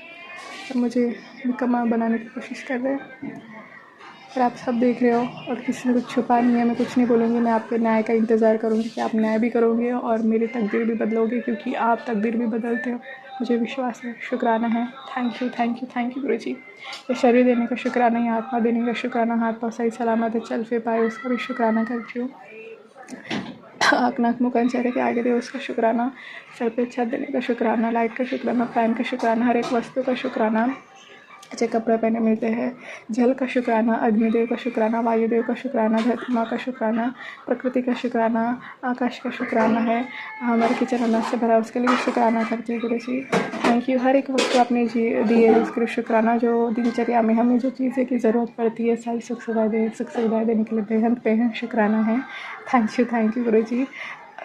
और मुझे निकम्मा बनाने की कोशिश कर रहे हैं। पर आप सब देख रहे हो, और किसी ने कुछ छुपा नहीं है। मैं कुछ नहीं बोलूँगी, मैं आपके न्याय का इंतज़ार करूँगी कि आप न्याय भी करोगे और मेरी तकदीर भी बदलोगे, क्योंकि आप तकदीर भी बदलते हो, मुझे विश्वास है। शुक्राना है। Thank you thank you thank you Guruji. ये शरीर देने का शुक्राना, ये आत्मा देने का शुक्राना, हाथ पाँव सही सलामत है, चल फिर पाए, उसका भी शुक्राना करती हूँ। आँख नाक मुँह कान चेहरे के आगे दे, उसका शुक्राना। सर पे छत देने का शुक्राना, लाइट का शुक्राना, फैन का शुक्राना, हर एक वस्तु का शुक्राना, अच्छे कपड़े पहने मिलते हैं, जल का शुक्राना, अग्निदेव का शुक्राना, वायुदेव का शुक्राना, धरती माँ का शुक्राना, प्रकृति का शुक्राना, आकाश का शुक्राना है। हमारे किचन अनाज से भरा, उसके लिए शुक्राना करती हूँ गुरुजी। Thank you. हर एक वस्तु आपने दी है, उसके लिए शुक्राना। जो दिनचर्या में हमें जो चीज़ें की ज़रूरत पड़ती है, सारी सुख सुविधाएँ देने के लिए बेहद बेहद शुक्राना है। थैंक यू गुरुजी।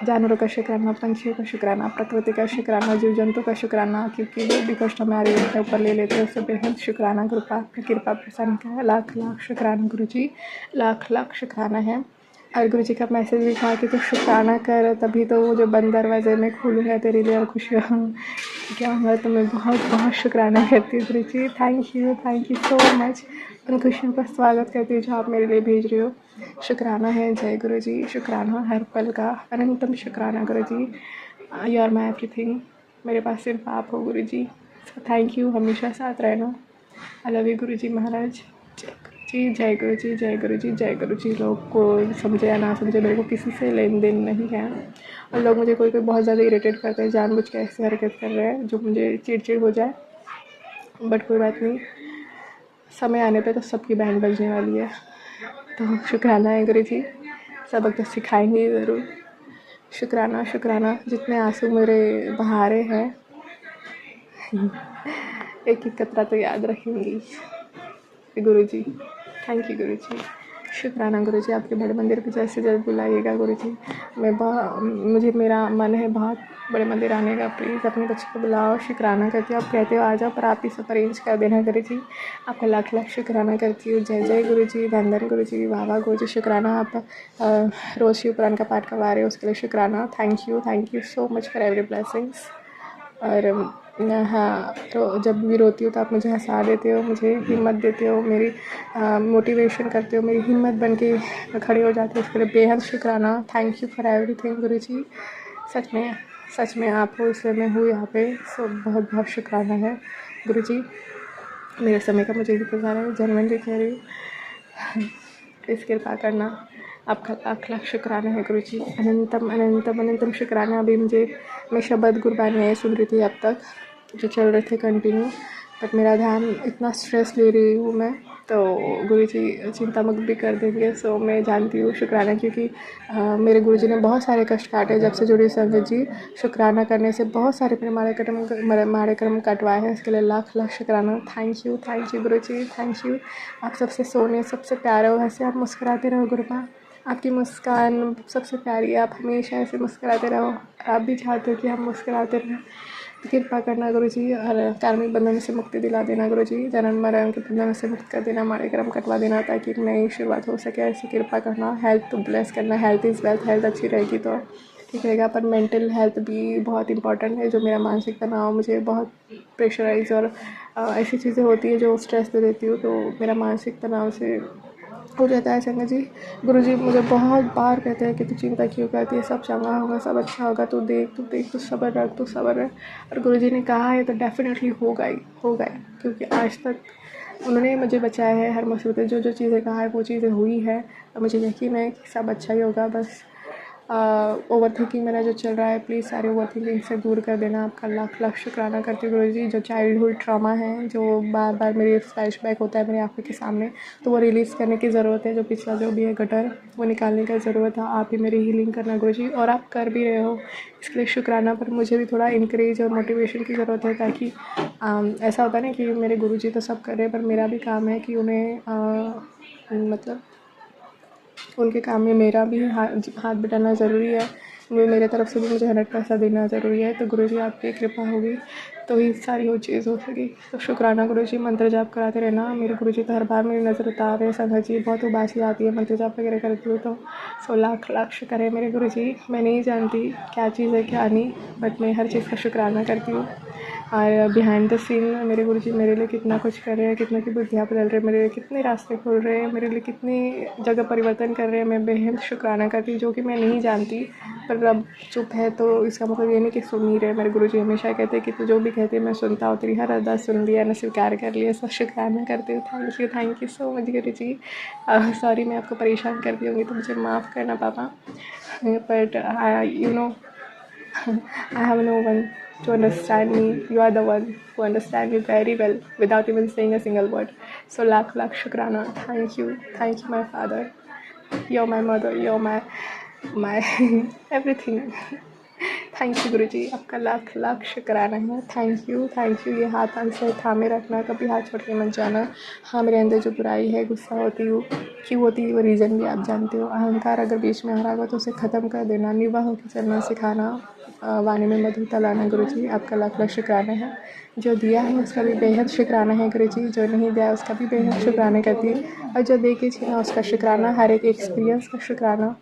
जानवरों का शुक्राना, पंछियों का शुक्राना, प्रकृति का शुक्राना, जीव जंतु का शुक्राना, क्योंकि वो भी कष्ट हमारे अपने ऊपर ले लेते हैं, उससे बेहद शुक्राना। कृपा प्रसन्न का लाख लाख शुक्राना गुरुजी, लाख लाख शुक्राना है। और गुरुजी का मैसेज भी था कि तू शुक्राना कर, तभी तो वो जो बंद दरवाजे में खोलूँगा तेरे लिए और खुशियाँ क्या होगा। तो मैं बहुत बहुत शुक्राना करती हूँ Guruji. Thank you so much. उन खुशियों का स्वागत करती हूँ जो आप मेरे लिए भेज रहे हो। शुक्राना है। जय गुरुजी, शुक्राना हर पल का, अनंतम शुक्राना Guruji. You are my everything. मेरे पास सिर्फ आप हो गुरुजी। थैंक यू, हमेशा साथ रहना। आई लव यू गुरुजी महाराज। जय गुरुजी, जय गुरुजी, जय गुरुजी। लोग को समझे या ना समझे, मेरे को किसी से लेन देन नहीं है। और लोग मुझे कोई बहुत ज़्यादा इरिटेट करते हैं, जानबूझ के ऐसे हरकत कर रहे हैं जो मुझे चिड़चिड़ हो जाए, बट कोई बात नहीं, समय आने पे तो सबकी बैंड बजने वाली है। तो शुक्राना है गुरुजी, सबक तो सिखाएंगे ज़रूर। शुक्राना शुक्राना। जितने आंसू मेरे बहारे हैं, एक एक कतरा तो याद रखेंगी गुरुजी। थैंक यू गुरुजी, शुक्राना गुरुजी। आपके बड़े मंदिर पे जल्द से जल्द बुलाइएगा गुरुजी। मुझे मेरा मन है बहुत बड़े मंदिर आने का। प्लीज़ अपने बच्चे को बुलाओ। शुक्राना करती हूँ, आप कहते हो आ जाओ, पर आप ही सब अरेंज कर देना गुरुजी। आपका लाख लाख शुक्राना करती हूँ। जय जय गुरुजी, धन धन गुरुजी, वाह वाह गुरुजी। शुक्राना आप रोज़ शिव पुराण का पाठ करवा रहे हो, उसके लिए शुक्राना। Thank you so much for every blessings. और हाँ, तो जब भी रोती हो तो आप मुझे हंसा देते हो, मुझे हिम्मत देते हो, मेरी मोटिवेशन करते हो, मेरी हिम्मत बन के खड़े हो जाते हो, उसके लिए बेहद शुक्राना। थैंक यू फॉर एवरीथिंग गुरुजी। सच में आप हो, इसलिए मैं हूँ यहाँ पे। सो बहुत बहुत शुक्राना है गुरुजी। मेरे समय का मुझे इंतज़ार है, जेन्युइनली कह रही हूँ। प्लीज़ कृपा करना। आपका लाख लाख शुक्राना है गुरुजी। अनंतम अनंतम अनंतम शुक्राना। अभी मैं शब्द गुरबानी सुन रही थी अब तक, जो चल रहे थे कंटिन्यू, बट मेरा ध्यान इतना स्ट्रेस ले रही हूँ मैं, तो गुरुजी चिंता मुक्त भी कर देंगे। सो मैं जानती हूँ शुक्राना, क्योंकि मेरे गुरुजी ने बहुत सारे कष्ट काटे जब से जुड़ी संगत जी। शुक्राना करने से बहुत सारे मेरे माड़े कर्म कटवाए हैं, इसके लिए लाख लाख शुक्राना। Thank you Guruji, thank you. आप सबसे सोने, सबसे प्यारे हो, ऐसे आप मुस्कुराते रहो गुरुपा। आपकी मुस्कान सबसे प्यारी है, आप हमेशा ऐसे मुस्कुराते रहो। आप भी चाहते हो कि हम मुस्कुराते रहें। कृपा करना गुरु जी, और कार्मिक बंधन से मुक्ति दिला देना गुरु जी, जन्म मरण के बंधन से मुक्त कर देना, हमारे कर्म कटवा देना ताकि एक नई शुरुआत हो सके, ऐसी कृपा करना। हेल्थ तो ब्लेस करना, हेल्थ इज़ वेल्थ, हेल्थ अच्छी रहेगी तो ठीक रहेगा, पर मेंटल हेल्थ भी बहुत इंपॉर्टेंट है। जो मेरा मानसिक तनाव, मुझे बहुत प्रेशराइज और ऐसी चीज़ें होती है जो स्ट्रेस दे देती हूँ, तो मेरा मानसिक तनाव से हो जाता है संगत जी। गुरुजी मुझे बहुत बार कहते हैं कि तू चिंता क्यों करती है, सब चंगा होगा, सब अच्छा होगा, तू देख तू सब्र रख, तू सब्र रख। और गुरुजी ने कहा है तो डेफिनेटली होगा ही, क्योंकि आज तक उन्होंने मुझे बचाया है हर मुसीबत से। जो चीज़ें कहा है वो चीज़ें हुई है, और मुझे यकीन है कि सब अच्छा ही होगा। बस ओवर थिंकिंग मेरा जो चल रहा है, प्लीज़ सारे ओवर थिंकिंग से दूर कर देना। आपका लाख लाख शुक्राना करती हूँ गुरुजी। जो चाइल्डहुड ट्रॉमा है, जो बार बार मेरे फ्लैशबैक होता है मेरी आंखों के सामने, तो वो रिलीज़ करने की ज़रूरत है। जो पिछला जो भी है गटर, वो निकालने का ज़रूरत है। आप ही मेरी हीलिंग करना गुरुजी, और आप कर भी रहे हो, इसके लिए शुक्राना। पर मुझे भी थोड़ा इंकरेज और मोटिवेशन की ज़रूरत है, ताकि ऐसा होता है ना कि मेरे गुरुजी तो सब कर रहे हैं, पर मेरा भी काम है कि उन्हें मतलब उनके काम में मेरा भी हाथ बटाना ज़रूरी है। वो मेरे तरफ से भी मुझे 100% देना ज़रूरी है। तो गुरुजी आपकी कृपा होगी तो ही सारी वो चीज़ हो सकेगी। तो शुक्राना गुरुजी। मंत्र जाप कराते रहना। मेरे गुरुजी तो हर बार मेरी नज़र उतार रहे हैं। संगत जी बहुत उबासी आती है मंत्र जाप वगैरह करती हूँ तो। सो लाख लाख शुक्र है मेरे गुरुजी। मैं नहीं जानती क्या चीज़ है क्या नहीं, बट मैं हर चीज़ का शुक्राना करती हूँ। और बिहाइंड द सीन मेरे गुरुजी मेरे लिए कितना कुछ कर रहे हैं, कितना की बुद्धियाँ बदल रहे हैं, मेरे लिए कितने रास्ते खोल रहे हैं, मेरे लिए कितनी जगह परिवर्तन कर रहे हैं। मैं बेहद शुक्राना करती हूँ, जो कि मैं नहीं जानती। पर रब चुप है तो इसका मतलब ये नहीं कि सुन नहीं रहे। मेरे गुरुजी हमेशा कहते हैं कि तू जो भी कहती है मैं सुनता हूँ, तेरी हर अरदास सुन लिया, मैं स्वीकार कर लिया। सब शुक्राना करती हूँ। Thank you so much Guruji. Sorry मैं आपको परेशान करती होंगी तो मुझे माफ़ करना पापा, but you know I have no one to understand me. You are the one who understand me very well without even saying a single word. So lakh lakh शुक्राना. Thank you my father. You're my mother. You're my everything. Thank you Guruji. आपका लाख लाख शुक्राना है। Thank you. ये हाथ से थामे रखना, कभी हाथ छोड़ के मत जाना। हाँ, मेरे अंदर जो बुराई है, गुस्सा होती हूँ, क्यों होती है वो रीज़न भी आप जानते हो। अहंकार अगर बीच में आ रहा होगा तो उसे ख़त्म कर देना। निर्वाह होकर चलना सिखाना, वाणी में मधु लाना गुरुजी। आपका लाख लाख शुक्राना है। जो दिया है उसका भी बेहद शुक्राना है गुरुजी। जो नहीं दिया उसका भी बेहद शुक्राना करती हूँ। और जो दे के छीना उसका शुक्राना। हर एक एक्सपीरियंस का शुक्राना,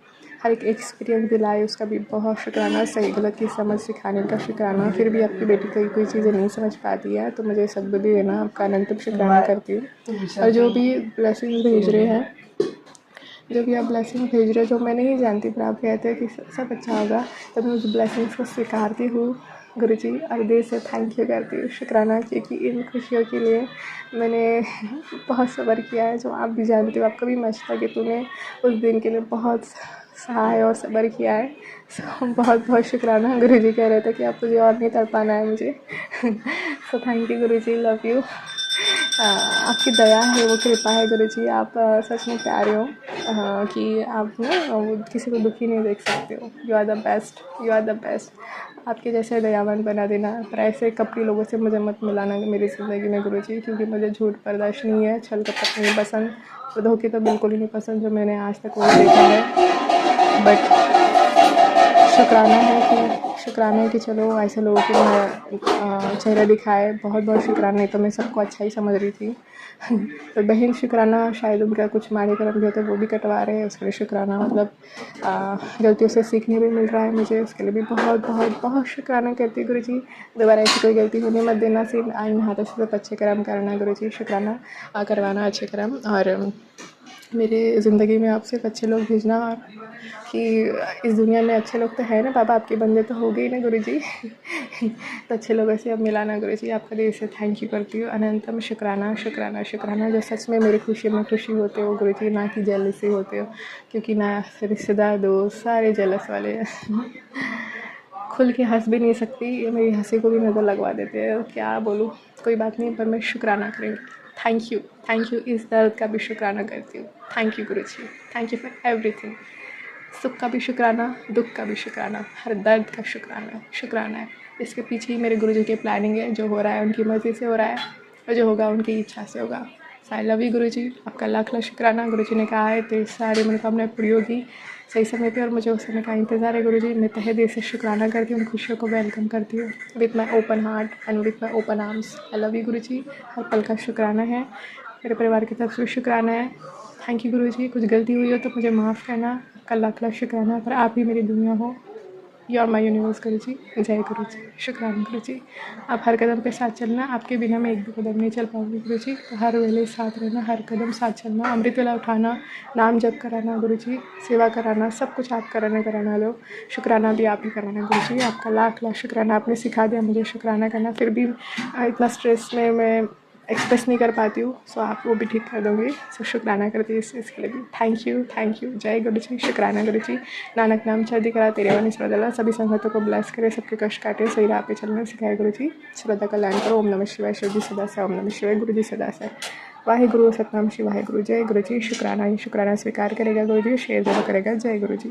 हर एक एक्सपीरियंस दिलाए उसका भी बहुत शुक्राना। सही गलत की समझ सिखाने का शुक्राना। फिर भी आपकी बेटी कोई चीज़ें नहीं समझ पाती है तो मुझे सद्बुद्धि देना। आपका अनंत शुक्राना करती हूँ। और जो भी ब्लेसिंग भेज रहे हैं, जो भी आप ब्लेसिंग भेज रहे हो, जो मैं नहीं जानती पर आप कहते हैं कि सब अच्छा होगा, तो मैं उस ब्लेसिंग्स को स्वीकारती हूँ गुरुजी। और दिल से थैंक यू करती हूँ, शुक्राना, क्योंकि इन खुशियों के लिए मैंने बहुत सब्र किया है। जो आप भी जानते हो, आपको भी मचता कि तूने उस दिन के लिए बहुत सहाय और सब्र किया है। सो बहुत बहुत शुक्राना। गुरुजी कह रहे थे कि आप तुझे और नहीं तड़पाना है मुझे। So thank you Guruji, love you. आपकी दया है, वो कृपा है गुरुजी। आप सच में प्यारे हो कि आप ना किसी को दुखी नहीं देख सकते हो। You are the best. आपके जैसे दयावान बना देना। पर ऐसे कपटी लोगों से मुझे मत मिलाना मेरी ज़िंदगी में गुरुजी, क्योंकि मुझे झूठ बर्दाश्त नहीं है, छल कपट नहीं पसंद, धोखे तो बिल्कुल ही नहीं पसंद, जो मैंने आज तक वो देखा है। बट शुक्राना है कि चलो ऐसे लोगों को मैं चेहरा दिखाए। बहुत बहुत शुक्राना। नहीं तो मैं सबको अच्छा ही समझ रही थी। तो बहन शुक्राना, शायद उनका कुछ माड़े कर्म भी होते वो भी कटवा रहे हैं, उसके लिए शुक्राना। मतलब गलतियों से सीखने भी मिल रहा है मुझे, उसके लिए भी बहुत बहुत बहुत शुक्राना करती हूँ गुरुजी। दोबारा ऐसी कोई गलती होने मत देना। सिर्फ इन हाथों से सिर्फ अच्छे कर्म करना गुरुजी। शुक्राना करवाना अच्छे कर्म। और मेरे ज़िंदगी में आप सिर्फ अच्छे लोग भेजना, कि इस दुनिया में अच्छे लोग तो है ना बाबा, आपके बंदे तो हो गए ना गुरुजी। तो अच्छे लोगों से अब मिलाना गुरुजी। आपका दिल से थैंक यू करती हूँ। अनंतम शुक्राना। जो सच में मेरी खुशी में खुशी होते हो गुरुजी, ना कि जेलसी होते हो, क्योंकि ना रिश्तेदार दोस्त सारे जेलस वाले हैं। खुल के हंस भी नहीं सकती, मेरी हंसी को भी नज़र लगवा देते हैं। क्या बोलूँ, कोई बात नहीं, पर मैं शुक्राना करूँगी। Thank you. इस दर्द का भी शुक्राना करती हूँ। Thank you Guruji. Thank you for everything. सुख का भी शुक्राना, दुख का भी शुक्राना, हर दर्द का शुक्राना है। इसके पीछे ही मेरे गुरुजी की प्लानिंग है। जो हो रहा है उनकी मर्ज़ी से हो रहा है, और जो होगा उनकी इच्छा से होगा। आई लव यू गुरुजी, आपका लाख लाख शुक्राना। गुरुजी ने कहा है तेरी सारी मनोकामनाएं पूरी होगी सही समय पे और मुझे उस समय का इंतज़ार है गुरुजी। मैं तहे दिल से शुक्राना करती हूँ, उन खुशियों को वेलकम करती हूँ with my open heart and with my open arms. I love you Guruji, हर पल का शुक्राना है, मेरे परिवार की तरफ से शुक्राना है। थैंक यू गुरुजी, कुछ गलती हुई हो तो मुझे माफ़ करना, आपका लाख लाख शुक्राना। पर आप ही मेरी दुनिया हो, यू आर माई यूनिवर्स गुरुजी। जय गुरुजी, शुक्राना गुरुजी। आप हर कदम पे साथ चलना, आपके बिना मैं एक भी कदम नहीं चल पाऊंगी गुरुजी। तो हर वेले साथ रहना, हर कदम साथ चलना, अमृत वेला उठाना, नाम जप कराना गुरुजी, सेवा कराना, सब कुछ आप कराना लो। शुक्राना भी आप ही कराना गुरुजी, आपका लाख लाख शुक्राना। आपने सिखा दिया मुझे शुक्राना करना, फिर भी इतना स्ट्रेस में मैं एक्सप्रेस नहीं कर पाती हूँ। सो आप वो भी ठीक कर दोगे। सो शुक्राना करती हूँ इसके लिए भी। Thank you. जय गुरु जी, शुक्राना गुरु जी। नानक नाम चढ़ती करा तेरे वाणी श्रद्धा, सभी संगतों को ब्लेस करे, सबके कष्ट काटे, सही राह पे चलना सिखाए गुरु जी। श्रद्धा कल्याण करो। ओम नमः शिवाय, शिव जी सदा से। ओम नमः शिवाय, गुरु जी सदा से। वाहे गुरु सतनाम शिवाय गुरु। जय गुरु जी, शुक्राना ही शुक्राना स्वीकार करेगा गुरु जी, शेयर जरूर करेगा। जय गुरु जी।